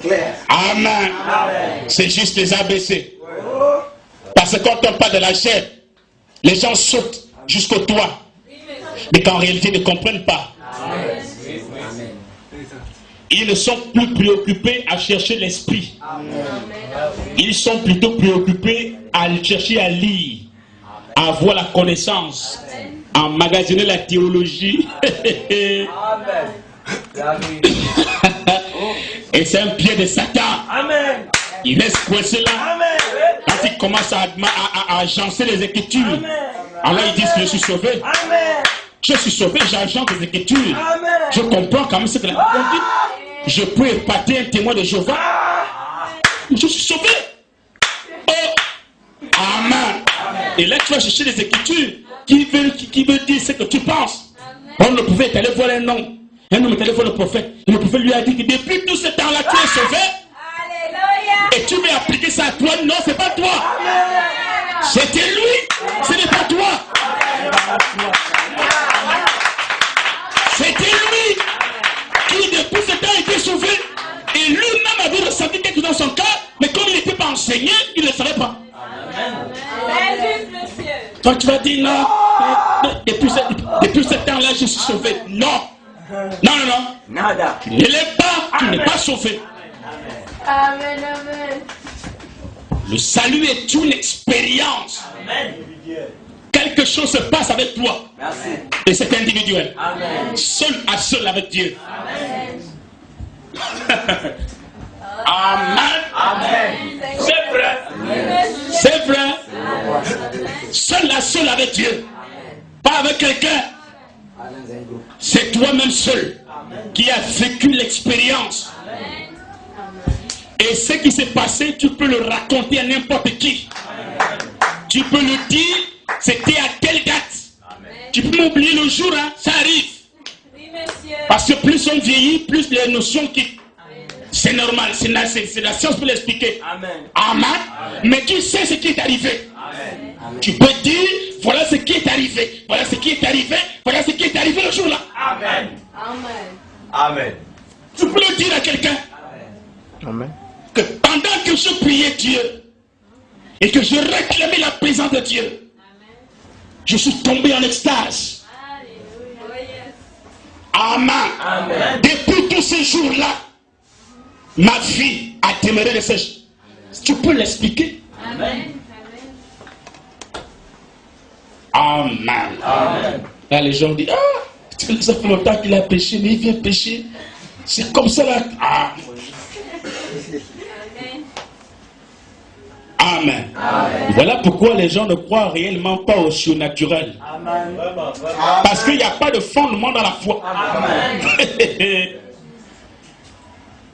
clair. Amen. C'est juste les ABC. Parce que quand on parle de la chair, les gens sautent jusqu'au toit. Mais qu'en réalité, ils ne comprennent pas. Ils ne sont plus préoccupés à chercher l'esprit. Ils sont plutôt préoccupés à chercher à lire, à avoir la connaissance, à emmagasiner la théologie. Amen. La vérité. Et c'est un pied de Satan. Amen. Il reste coincé là. Amen. Quand il commence à agencer les Écritures, Amen. alors ils disent que je suis sauvé. Amen. Je suis sauvé, j'agente les Écritures. Amen. Je comprends quand même ce que la Bible dit. Je peux épater un témoin de Jéhovah. Je suis sauvé. Oh. Amen. Et là, tu vas chercher les Écritures qui veut dire ce que tu penses. On ne pouvait aller voir un homme. Un homme est allé voir le prophète. Et le prophète lui a dit que depuis tout ce temps-là, tu es sauvé. et tu veux appliquer ça à toi. Non, c'est pas toi. C'était lui, ce n'est pas toi. C'était lui qui depuis ce temps a été sauvé. Et lui-même avait ressenti quelque chose dans son cœur, mais comme il n'était pas enseigné, il ne le savait pas. Toi tu vas dire non, depuis ce temps-là je suis sauvé. Non. Non. Nada. Tu ne l'es pas, tu n'es pas sauvé. Amen, amen. Le salut est une expérience. Amen. Quelque chose se passe avec toi. Merci. Et c'est individuel. Amen. Seul à seul avec Dieu. Amen. Amen. Amen. C'est vrai. C'est vrai. Seul à seul avec Dieu. Pas avec quelqu'un. C'est toi-même seul qui a vécu l'expérience. Et ce qui s'est passé, tu peux le raconter à n'importe qui. Tu peux le dire, c'était à telle date. Tu peux m'oublier le jour, hein, ça arrive. Parce que plus on vieillit, plus les notions quittent. C'est normal, c'est la science pour l'expliquer. Amen. Mais tu sais ce qui est arrivé. Amen. Tu peux dire, voilà ce qui est arrivé. Voilà ce qui est arrivé. Voilà ce qui est arrivé le jour-là. Amen. Amen. Amen. Tu peux le dire à quelqu'un. Amen. Que pendant que je priais Dieu et que je réclamais la présence de Dieu, je suis tombé en extase. Amen. Amen. Depuis tous ces jours-là, ma vie a demeuré de ces jours. Tu peux l'expliquer? Amen. Amen. Amen. Là, les gens disent, ah, ça fait longtemps qu'il a péché, mais il vient pécher. C'est comme ça là. Ah. Amen. Amen. Voilà pourquoi les gens ne croient réellement pas au surnaturel. Amen. Parce qu'il n'y a pas de fondement dans la foi. Amen.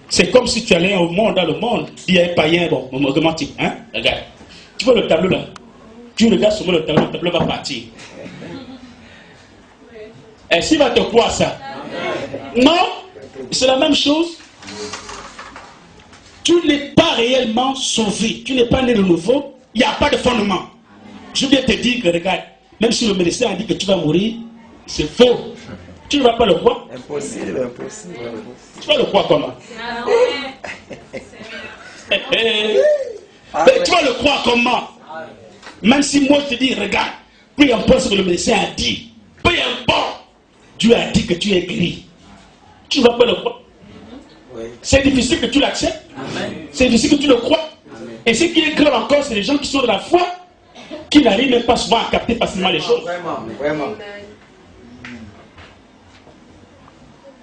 C'est comme si tu allais au monde, dans le monde, il y a un païen, bon, romantique, hein? Regarde. Tu vois le tableau là? Tu regardes sur le tableau va partir. Est-ce qu'il va te croire ça? Non, c'est la même chose. Tu n'es pas réellement sauvé. Tu n'es pas né de nouveau. Il n'y a pas de fondement. Je viens te dire que, regarde, même si le médecin a dit que tu vas mourir, c'est faux. Tu ne vas pas le croire. Impossible, impossible. Tu vas le croire comment? Mais tu vas le croire comment? Même si moi je te dis, regarde, peu importe ce que le médecin a dit, peu importe, Dieu a dit que tu es guéri. Tu ne vas pas le croire. C'est difficile que tu l'acceptes. C'est difficile que tu le crois. Et ce qui est grave encore, c'est les gens qui sont de la foi, qui n'arrivent même pas souvent à capter facilement les choses. Vraiment, vraiment.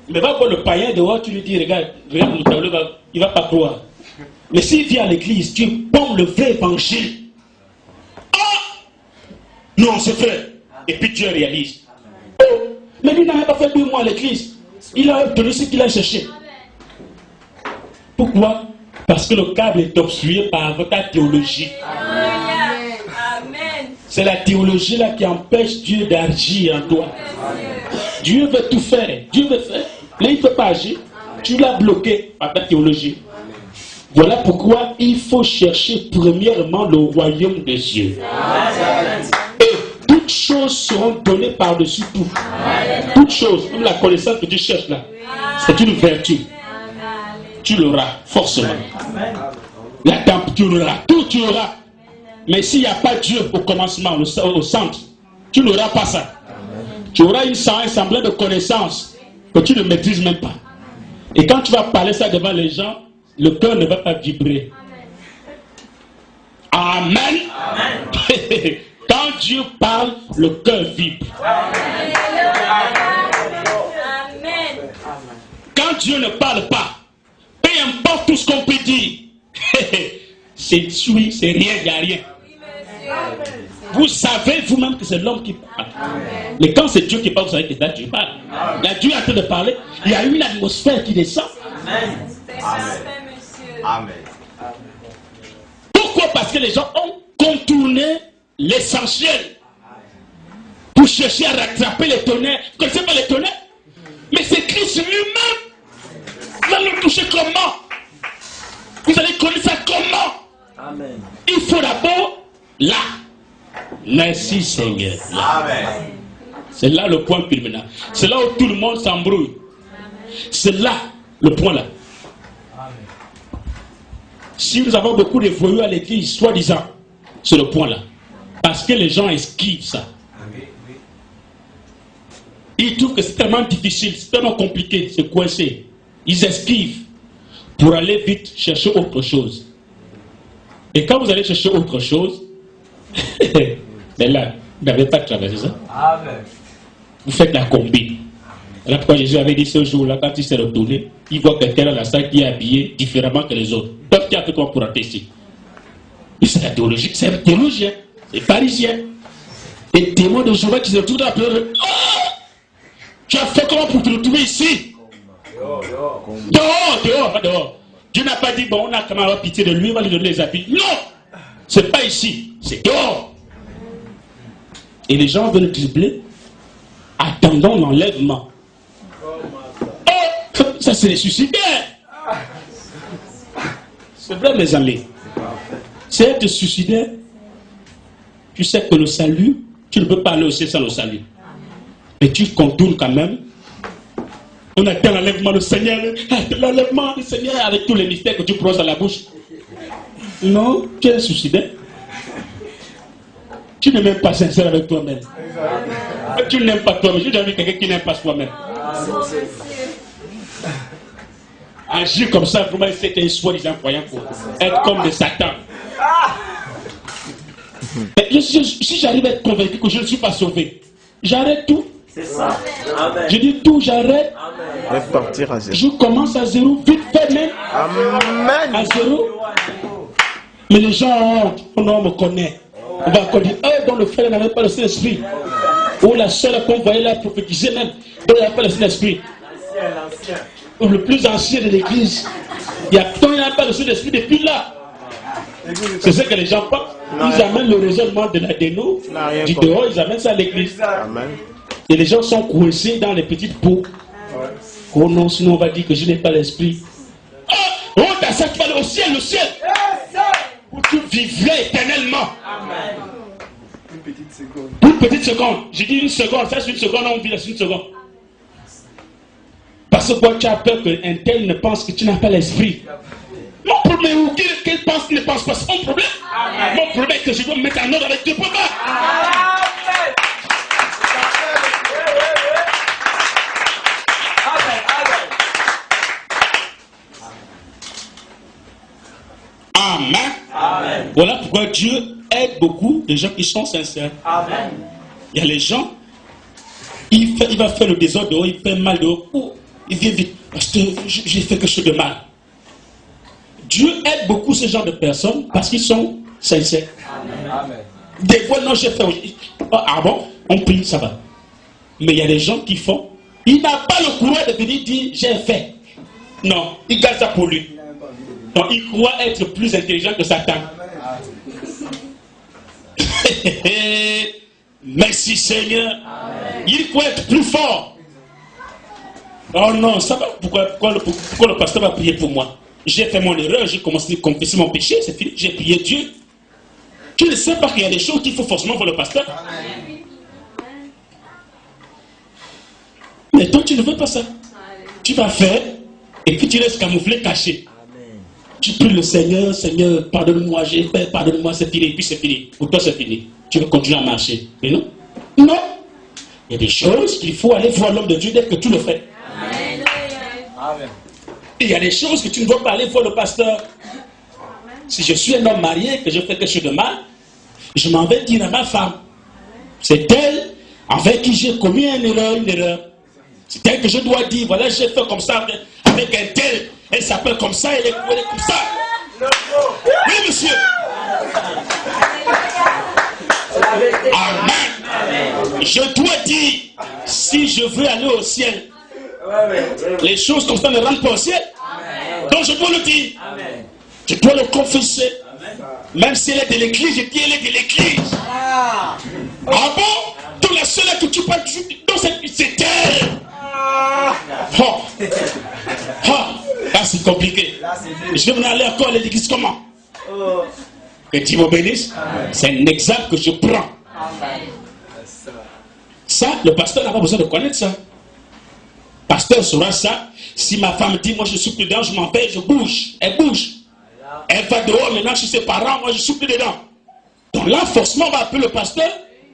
Mais va voir le païen dehors, tu lui dis, regarde mon tableau, il ne va pas croire. Mais s'il vient à l'église, tu pommes le vrai évangile. Ah! Non, c'est vrai. Et puis Dieu réalise. Oh, mais lui n'a même pas fait 2 mois à l'église. Il a obtenu ce qu'il a cherché. Pourquoi? Parce que le câble est obstrué par ta théologie. Amen. C'est la théologie là qui empêche Dieu d'agir en toi. Dieu veut tout faire. Dieu veut faire. Mais il ne peut pas agir. Tu l'as bloqué par ta théologie. Voilà pourquoi il faut chercher premièrement le royaume de Dieu. Et toutes choses seront données par-dessus tout. Toutes choses, comme la connaissance que tu cherches là, c'est une vertu. Tu l'auras forcément. La tempe, tu l'auras. Tout, tu l'auras. Mais s'il n'y a pas Dieu au commencement, au centre, tu n'auras pas ça. Tu auras un semblant de connaissance que tu ne maîtrises même pas. Et quand tu vas parler ça devant les gens, le cœur ne va pas vibrer. Amen. Amen. Quand Dieu parle, le cœur vibre. Amen. Quand Dieu ne parle pas, peu importe tout ce qu'on peut dire, c'est oui, c'est rien, il n'y a rien. Vous savez vous-même que c'est l'homme qui parle. Mais quand c'est Dieu qui parle, vous savez que là Dieu parle. Là Dieu est en train de parler, il y a une atmosphère qui descend. Amen. Pourquoi? Parce que les gens ont contourné l'essentiel pour chercher à rattraper les tonnerres. Vous ne connaissez pas les tonnerres? Mais c'est Christ lui-même. Il va le toucher comment? Vous allez connaître ça comment? Amen. Il faut d'abord là. Merci Seigneur. Là. Amen. C'est là le point culminant. C'est là où tout le monde s'embrouille. C'est là le point là. Si nous avons beaucoup de voyous à l'église, soi-disant, c'est le point là. Parce que les gens esquivent ça. Ils trouvent que c'est tellement difficile, c'est tellement compliqué, c'est coincé. Ils esquivent pour aller vite chercher autre chose. Et quand vous allez chercher autre chose, mais là, vous n'avez pas traversé ça. Amen. Vous faites la combine. Voilà pourquoi Jésus avait dit ce jour-là, quand il s'est retourné, il voit quelqu'un dans la salle qui est habillé différemment que les autres. Donc, il a fait quoi pour rentrer ici? C'est la théologie, c'est un théologien, c'est parisien. Et témoin de Jéhovah qui se retrouve dans la pleurer. Oh! Tu as fait comment pour te retrouver ici? Dehors, dehors, pas dehors. Dieu n'a pas dit, bon, on a quand même avoir pitié de lui, on va lui donner les habits. Non! C'est pas ici, c'est dehors. Et les gens veulent dribbler, attendant l'enlèvement. Oh, ça c'est les suicidaires. C'est vrai, mes amis. C'est être suicidaire. Tu sais que le salut, tu ne peux pas aller au ciel sans le salut. Mais tu contournes quand même. On attend l'enlèvement du Seigneur, l'enlèvement du Seigneur avec tous les mystères que tu prononces à la bouche. Non, tu es suicidaire. Tu n'es même pas sincère avec toi-même. Tu n'aimes pas toi-même. J'ai déjà vu quelqu'un qui n'aime pas soi-même. Agir comme ça, vraiment, c'est un soi-disant croyant pour être comme de Satan. Si j'arrive à être convaincu que je ne suis pas sauvé, j'arrête tout. C'est ça. Amen. Je dis tout, j'arrête. Et partir à zéro. Je commence à zéro, vite fait même. Amen. À zéro. Mais les gens ont honte. On me connaît. On va encore dire, dont le frère n'avait pas le Saint-Esprit. Ou la seule qu'on voyait là prophétiser même, dont il n'avait pas le Saint-Esprit. Ou le plus ancien de l'église. Il y a tant il n'a pas le Saint-Esprit depuis là. C'est ce que les gens pensent. Ils amènent le raisonnement de la déno. Du dehors, ils amènent ça à l'église. Amen. Et les gens sont coincés dans les petites peaux. Oh non, sinon on va dire que je n'ai pas l'esprit. Oh, t'as ça, tu vas aller au ciel, le ciel. Où tu vivrais éternellement. Amen. Une petite seconde. J'ai dit une seconde, ça c'est une seconde, on vit là, c'est une seconde. Parce que tu as peur qu'un tel ne pense que tu n'as pas l'esprit. Mon problème, ou qu'il pense qu'il ne pense pas, c'est mon problème. Amen. Mon problème est que je dois me mettre en ordre avec Dieu. Papa. Amen. Amen. Voilà pourquoi Dieu aide beaucoup de gens qui sont sincères. Amen. Il y a les gens, il va faire le désordre dehors, il fait mal dehors. Oh, il vient vite, parce que j'ai fait quelque chose de mal. Dieu aide beaucoup ce genre de personnes parce qu'ils sont sincères. Amen. Des fois, non, j'ai fait. Ah bon, on prie, ça va. Mais il y a des gens qui font. Il n'a pas le courage de venir dire j'ai fait. Non, il garde ça pour lui. Donc il croit être plus intelligent que Satan. Merci Seigneur. Amen. Il croit être plus fort. Oh non, ça va. Pourquoi le pasteur va prier pour moi? J'ai fait mon erreur, j'ai commencé à confesser mon péché, c'est fini, j'ai prié Dieu. Tu ne sais pas qu'il y a des choses qu'il faut forcément voir le pasteur. Amen. Mais toi tu ne veux pas ça. Amen. Tu vas faire et puis tu laisses camoufler, cacher. Tu pries le Seigneur, Seigneur, pardonne-moi, j'ai fait, pardonne-moi, c'est fini, puis c'est fini. Pour toi, c'est fini. Tu veux continuer à marcher. Mais non. Non. Il y a des choses qu'il faut aller voir l'homme de Dieu dès que tu le fais. Amen. Amen. Et il y a des choses que tu ne dois pas aller voir le pasteur. Si je suis un homme marié, que je fais quelque chose de mal, je m'en vais dire à ma femme. C'est elle avec qui j'ai commis une erreur. C'est elle que je dois dire, voilà, j'ai fait comme ça avec un tel. Elle s'appelle comme ça, elle est comme ça. Oui, monsieur. Amen. Je dois dire, si je veux aller au ciel, les choses comme ça ne rentrent pas au ciel. Donc je dois le dire. Je dois le confesser. Même si elle est de l'église, je dis elle est de l'église. Ah bon? Donc la seule que tu parles, c'est elle. Oh. Oh. Ah, c'est compliqué. Je vais m'en aller encore à l'église comment? Que Dieu me bénisse. C'est un exemple que je prends. Ça, le pasteur n'a pas besoin de connaître ça. Le pasteur saura ça. Si ma femme dit, moi je suis plus dedans, je m'en vais, je bouge. Elle bouge. Elle va dehors, maintenant chez ses parents, moi je suis plus dedans. Donc là, forcément, on va appeler le pasteur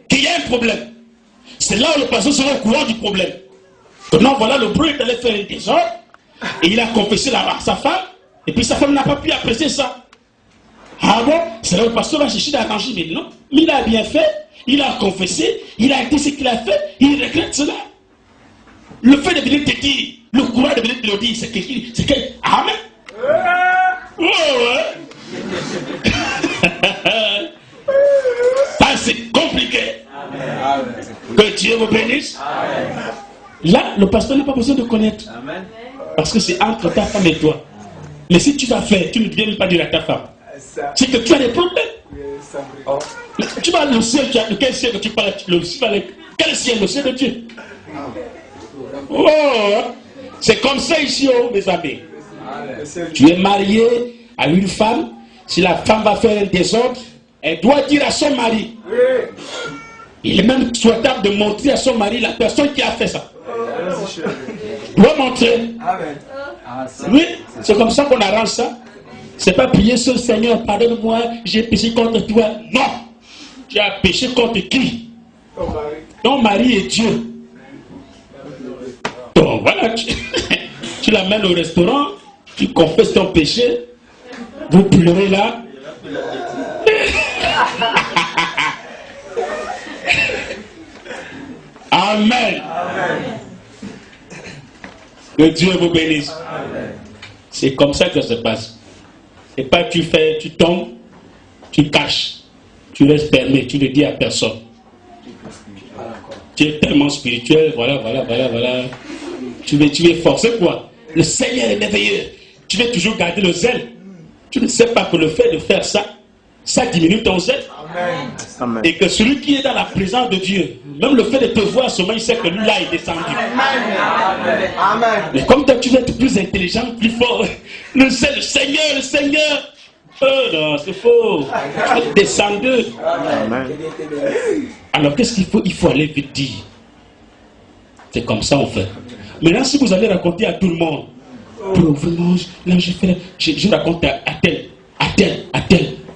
qu'il y a un problème. C'est là où le pasteur sera au courant du problème. Maintenant, voilà, le bruit est allé faire un désordre. Et il a confessé à sa femme. Et puis sa femme n'a pas pu apprécier ça. Ah bon? C'est là où le pasteur va chercher d'arranger. Mais non, il a bien fait. Il a confessé. Il a dit ce qu'il a fait. Il regrette cela. Le fait de venir te dire, le courage de venir te le dire, c'est que... Amen. Oh, ouais. Ça, c'est compliqué. Que Dieu vous bénisse. Là, le pasteur n'a pas besoin de connaître. Parce que c'est entre ta femme et toi. Mais si tu vas faire, tu ne viens pas dire à ta femme. C'est que tu as des problèmes. Tu vas le ciel, quel ciel que tu parles? Quel ciel? Le ciel de Dieu. Oh, c'est comme ça ici, oh, mes amis. Tu es marié à une femme. Si la femme va faire un désordre, elle doit dire à son mari. Il est même souhaitable de montrer à son mari la personne qui a fait ça. Doit montrer. Oui, c'est comme ça qu'on arrange ça. C'est pas prier sur le Seigneur, pardonne-moi, j'ai péché contre toi. Non, tu as péché contre qui? Ton mari et Dieu. Donc voilà, tu l'amènes au restaurant, tu confesses ton péché, vous pleurez là. Amen. Que Dieu vous bénisse. C'est comme ça que ça se passe. Et pas tu fais, tu tombes, tu caches, tu restes fermé, tu ne dis à personne. Tu es tellement spirituel, voilà. Tu es forcé quoi? Le Seigneur est merveilleux. Tu veux toujours garder le zèle. Tu ne sais pas que le fait de faire ça, ça diminue ton zèle. Amen. Et que celui qui est dans la présence de Dieu, même le fait de te voir seulement, il sait que lui là est descendu. Amen. Mais comme toi tu veux être plus intelligent, plus fort, le Seigneur. Oh non, c'est faux. Tu es descendu. Amen. Alors qu'est-ce qu'il faut? Il faut aller vite dire. C'est comme ça on fait. Maintenant si vous allez raconter à tout le monde, vraiment, là je raconte à tel.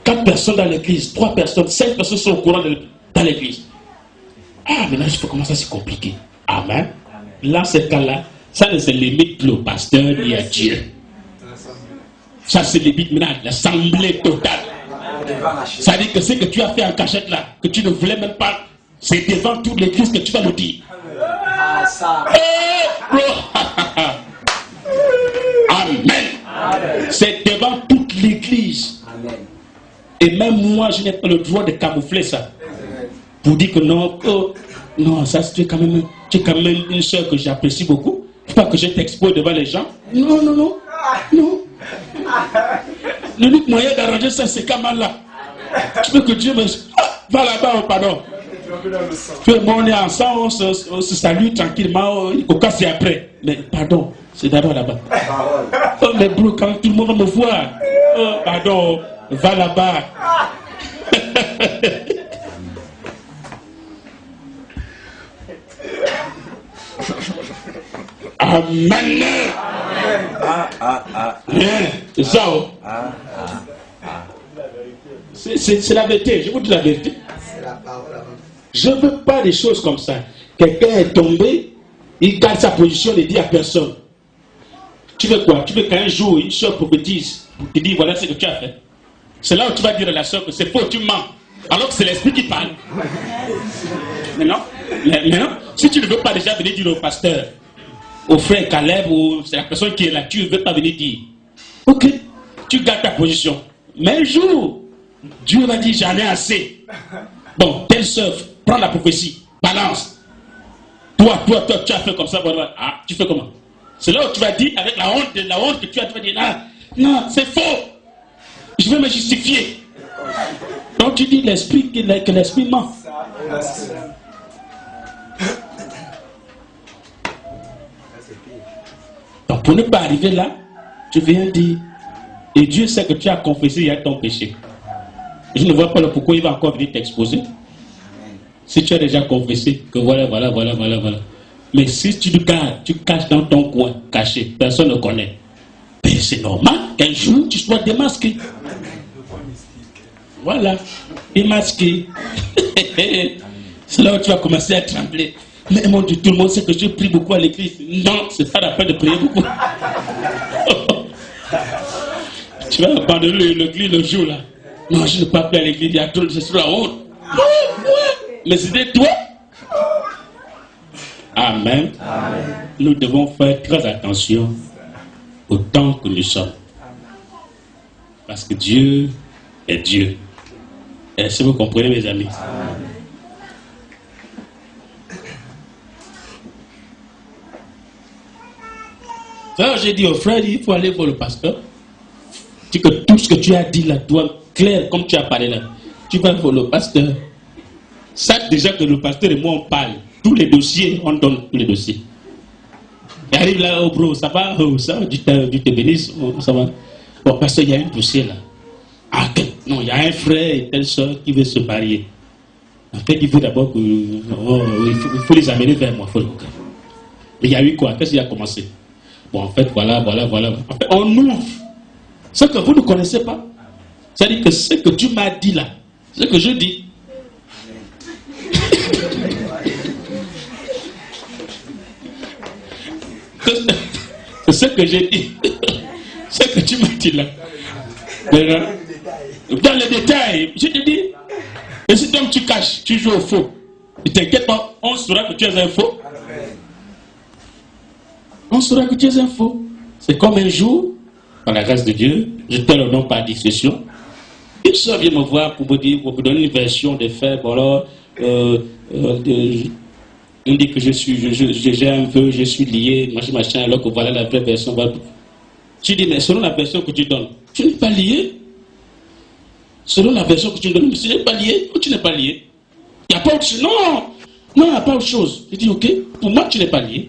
4 personnes dans l'église, 3 personnes, 5 personnes sont au courant dans l'église. Ah, maintenant, il faut commencer à se compliquer. Amen. Là, ce cas-là, ça ne se limite plus au pasteur ni à Dieu. Ça se limite maintenant à l'assemblée totale. Ça veut dire que ce que tu as fait en cachette là, que tu ne voulais même pas, c'est devant toute l'église que tu vas le dire. Amen. C'est devant toute l'église. Et même moi, je n'ai pas le droit de camoufler ça. Pour dire que non, non, ça tu es quand même une soeur que j'apprécie beaucoup. Il ne faut pas que je t'expose devant les gens. Non. L'unique moyen d'arranger ça, c'est quand même là. Tu veux que Dieu me... va là-bas, oh, pardon. Tu vois, on est ensemble, on se salue tranquillement, il faut casser après. Mais pardon, c'est d'abord là-bas. Oh, mais bro, quand tout le monde va me voir, oh, pardon, va là-bas. Amen. C'est ça. C'est la vérité. Je vous dis la vérité. Je ne veux pas des choses comme ça. Quelqu'un est tombé, il garde sa position et dit à personne. Tu veux quoi? Tu veux qu'un jour une soeur prophétise pour te dire voilà ce que tu as fait. C'est là où tu vas dire à la soeur que c'est faux, tu mens. Alors que c'est l'esprit qui parle. Mais non, si tu ne veux pas déjà venir dire au pasteur, au frère Caleb, ou c'est la personne qui est là, tu ne veux pas venir dire. Ok, tu gardes ta position. Mais un jour, Dieu va dire j'en ai assez. Bon, telle soeur, prends la prophétie, balance. Toi, tu as fait comme ça. Ah, tu fais comment? C'est là où tu vas dire, avec la honte que tu as, tu vas dire, non, c'est faux. Je vais me justifier. Donc tu dis que l'esprit ment. Donc pour ne pas arriver là, tu viens dire, et Dieu sait que tu as confessé hier ton péché. Je ne vois pas le pourquoi il va encore venir t'exposer. Si tu as déjà confessé que voilà. Mais si tu te gardes, tu caches dans ton coin, caché, personne ne connaît. Mais c'est normal qu'un jour tu sois démasqué. Voilà, démasqué. C'est là où tu vas commencer à trembler. Mais mon Dieu, tout le monde sait que je prie beaucoup à l'église. Non, c'est pas la peine de prier beaucoup. Tu vas abandonner l'église le jour là. Non, je ne peux pas prier à l'église, il y a trop, c'est sur la honte. Mais c'était toi. Amen. Nous devons faire très attention au temps que nous sommes. Parce que Dieu est Dieu. Est-ce que vous comprenez, mes amis? Alors j'ai dit au frère, il faut aller voir le pasteur. Dis que tout ce que tu as dit là doit être clair, comme tu as parlé là. Tu vas voir le pasteur. Sache déjà que le pasteur et moi on parle. Tous les dossiers, on donne tous les dossiers. Il arrive là, oh bro, ça va, oh, ça, Dieu te bénisse, oh, ça va. Bon, pasteur, il y a un dossier là. Ah, non, il y a un frère et telle soeur qui veut se marier. En fait, il veut d'abord que. Oh, il faut les amener vers moi. Mais il y a eu quoi? Qu'est-ce qui a commencé? Bon, en fait, voilà. En fait, on ouvre. Ce que vous ne connaissez pas. C'est-à-dire que ce que tu m'as dit là, ce que je dis. C'est ce que j'ai dit. Ce que tu m'as dit là. Maintenant, dans les détails, je te dis. Et si donc tu caches, tu joues au faux. Ne t'inquiète pas, on saura que tu es un faux. On saura que tu es un faux. C'est comme un jour, par la grâce de Dieu, je te le donne par discussion. Une soeur vient me voir pour me dire, pour me donner une version des faits. Bon alors, on dit que j'ai un vœu, je suis lié, machin, alors que voilà la vraie version. Voilà. Tu dis, mais selon la version que tu donnes, tu n'es pas lié. Selon la version que tu donnes, tu n'es pas lié ou tu n'es pas lié. Il n'y a pas autre chose. Non, il n'y a pas autre chose. Je dis, ok, pour moi, tu n'es pas lié.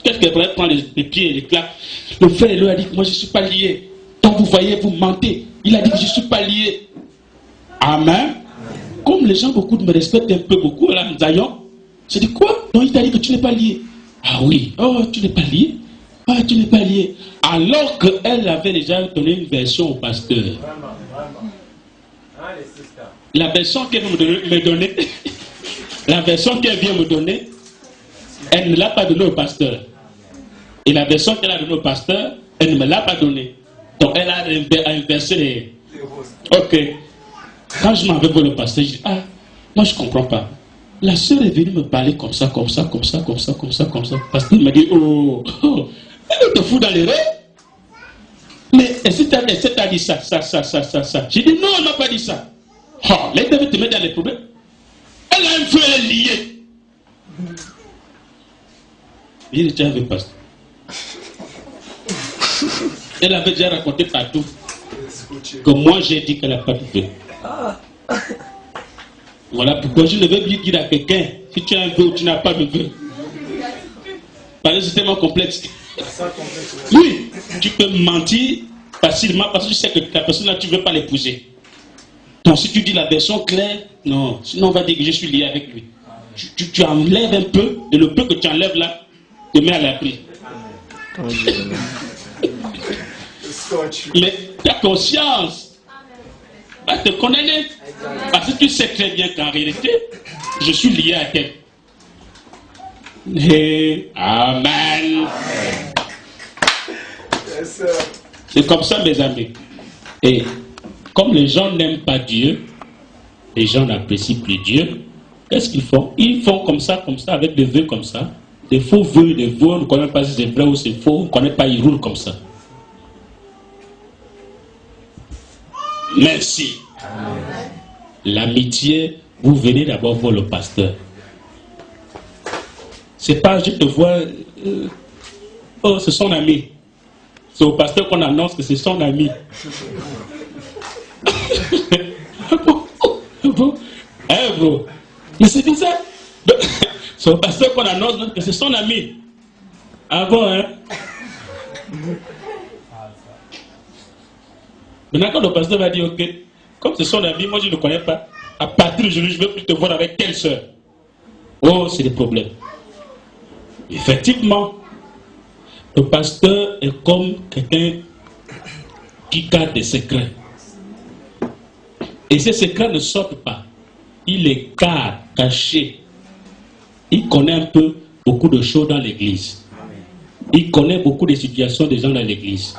Quelqu'un prend les pieds et les claques. Le frère lui a dit que moi, je ne suis pas lié. Donc vous voyez, vous mentez. Il a dit que je ne suis pas lié. Amen. Comme les gens beaucoup me respectent un peu beaucoup, là, nous ayons. Je dis quoi? Donc il t'a dit que tu n'es pas lié. Ah oui. Oh, tu n'es pas lié. Ah, tu n'es pas lié. Alors qu'elle avait déjà donné une version au pasteur. La version qu'elle vient me donner, la version qu'elle vient me donner, elle ne l'a pas donnée au pasteur. Et la version qu'elle a donnée au pasteur, elle ne me l'a pas donnée. Donc elle a inversé les... Ok. Quand je m'en vais voir le pasteur, je dis, ah, moi je ne comprends pas. La sœur est venue me parler comme ça. Parce qu'il m'a dit, oh, elle te fout dans les rêves. Mais est-ce que tu as dit ça? J'ai dit, non, elle n'a pas dit ça. Oh, mais elle devait te mettre dans les problèmes. Elle a un feu, elle est liée. J'ai dit, tu avais pasteur. Elle avait déjà raconté partout que moi j'ai dit qu'elle n'a pas de feu. Voilà pourquoi je ne vais plus dire à quelqu'un si tu as un vœu ou tu n'as pas de vœu. Parce que c'est tellement complexe. Oui, tu peux mentir facilement parce que tu sais que la personne là tu ne veux pas l'épouser. Donc si tu dis la version claire, non, sinon on va dire que je suis lié avec lui. Tu enlèves un peu et le peu que tu enlèves là te met à l'abri. Mais ta conscience va te condamner. Parce que tu sais très bien qu'en réalité, je suis lié à elle. Et Amen. C'est comme ça, mes amis. Et comme les gens n'aiment pas Dieu, les gens n'apprécient plus Dieu, qu'est-ce qu'ils font? Ils font comme ça, avec des vœux comme ça. Des faux vœux, des vœux, on ne connaît pas si c'est vrai ou c'est faux, on ne connaît pas, ils roulent comme ça. Merci. L'amitié, vous venez d'abord voir le pasteur. C'est pas je te vois, oh c'est son ami. C'est au pasteur qu'on annonce que c'est son ami. Bon. Eh bro, mais c'est bizarre. C'est au pasteur qu'on annonce que c'est son ami. Ah bon, hein? Maintenant, quand le pasteur va dire, ok, comme ce sont amis, moi je ne connais pas, à partir d'aujourd'hui, je ne veux plus te voir avec telle soeur. Oh, c'est des problèmes. Effectivement, le pasteur est comme quelqu'un qui garde des secrets. Et ces secrets ne sortent pas. Il les garde cachés. Il connaît un peu beaucoup de choses dans l'église. Il connaît beaucoup de situations des gens dans l'église.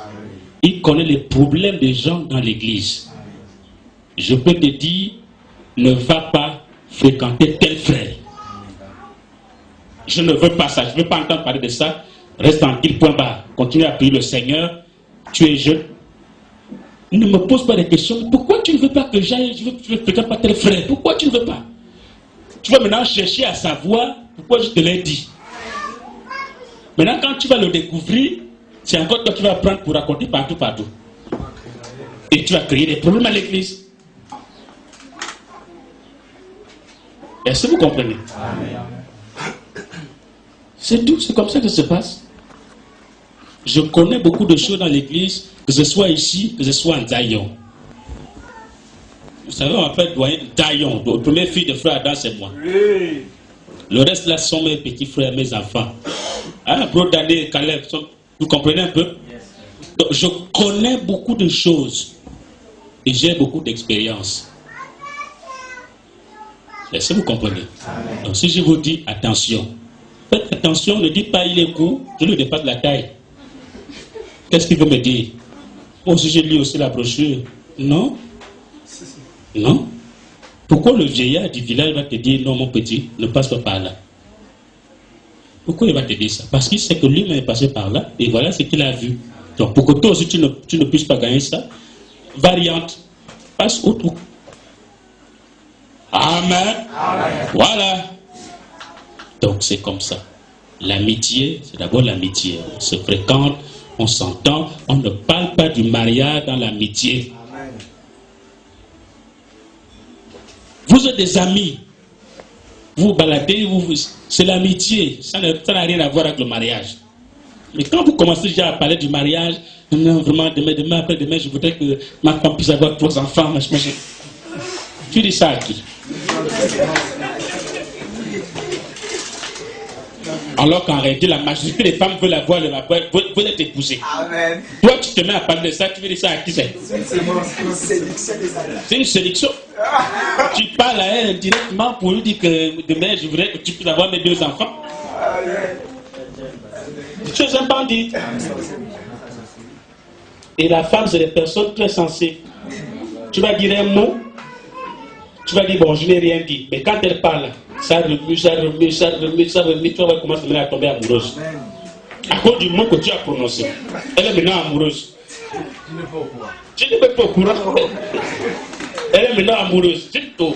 Il connaît les problèmes des gens dans l'église. Je peux te dire, ne va pas fréquenter tel frère. Je ne veux pas ça, je ne veux pas entendre parler de ça. Reste tranquille, point barre. Continue à prier le Seigneur. Tu es jeune. Ne me pose pas des questions. Pourquoi tu ne veux pas que j'aille, je ne fréquente pas tel frère? Pourquoi tu ne veux pas? Tu vas maintenant chercher à savoir pourquoi je te l'ai dit. Maintenant, quand tu vas le découvrir, c'est encore toi qui vas prendre pour raconter partout. Et tu vas créer des problèmes à l'église. Est-ce que vous comprenez? C'est tout, c'est comme ça que ça se passe. Je connais beaucoup de choses dans l'église, que ce soit ici, que ce soit en Daillon. Vous savez, on appelle doyen Daillon. Le premier fils de frère Adam, c'est moi. Le reste là sont mes petits frères, mes enfants. Hein, Bro Daniel, Caleb, vous comprenez un peu? Donc, je connais beaucoup de choses et j'ai beaucoup d'expérience. Est-ce que vous comprenez? Donc si je vous dis attention, faites attention, ne dites pas il est court, je ne dépasse la taille. Qu'est-ce qu'il veut me dire? Moi aussi, j'ai lu aussi la brochure. Non? Non? Pourquoi le vieillard du village va te dire non, mon petit, ne passe pas par là? Pourquoi il va te dire ça? Parce qu'il sait que lui-même est passé par là et voilà ce qu'il a vu. Donc pour que toi aussi tu ne puisses pas gagner ça, variante, passe autour. Amen. Amen. Voilà. Donc c'est comme ça. L'amitié, c'est d'abord l'amitié. On se fréquente, on s'entend, on ne parle pas du mariage dans l'amitié. Vous êtes des amis. Vous baladez, c'est l'amitié. Ça n'a rien à voir avec le mariage. Mais quand vous commencez déjà à parler du mariage, non, vraiment, demain, après-demain, je voudrais que ma femme puisse avoir 3 enfants. Tu dis ça à qui? Alors qu'en réalité, la majorité des femmes veulent avoir le mariage, veulent être épousées. Amen. Toi, tu te mets à parler de ça, tu veux dire ça à qui c'est? C'est une sélection. Tu parles à elle directement pour lui dire que demain, je voudrais que tu puisses avoir mes 2 enfants. Tu es un bandit. Et la femme, c'est des personnes très sensées. Tu vas dire un mot, tu vas dire, bon, je n'ai rien dit. Mais quand elle parle, ça remue, tu vas commencer à tomber amoureuse. À cause du mot que tu as prononcé. Elle est maintenant amoureuse. Tu n'es pas au courant. Elle est maintenant amoureuse. C'est tout.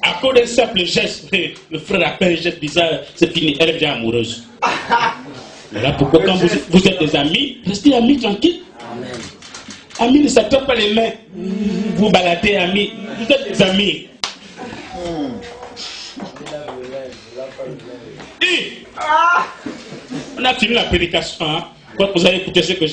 À cause d'un simple geste, le frère a fait un geste bizarre, c'est fini. Elle est déjà amoureuse. Voilà pourquoi quand vous êtes des amis, restez amis tranquilles. Amis ne s'attrapent pas les mains. Vous baladez amis. Vous êtes des amis. Et on a fini la prédication. Hein? Quand vous avez écouté ce que je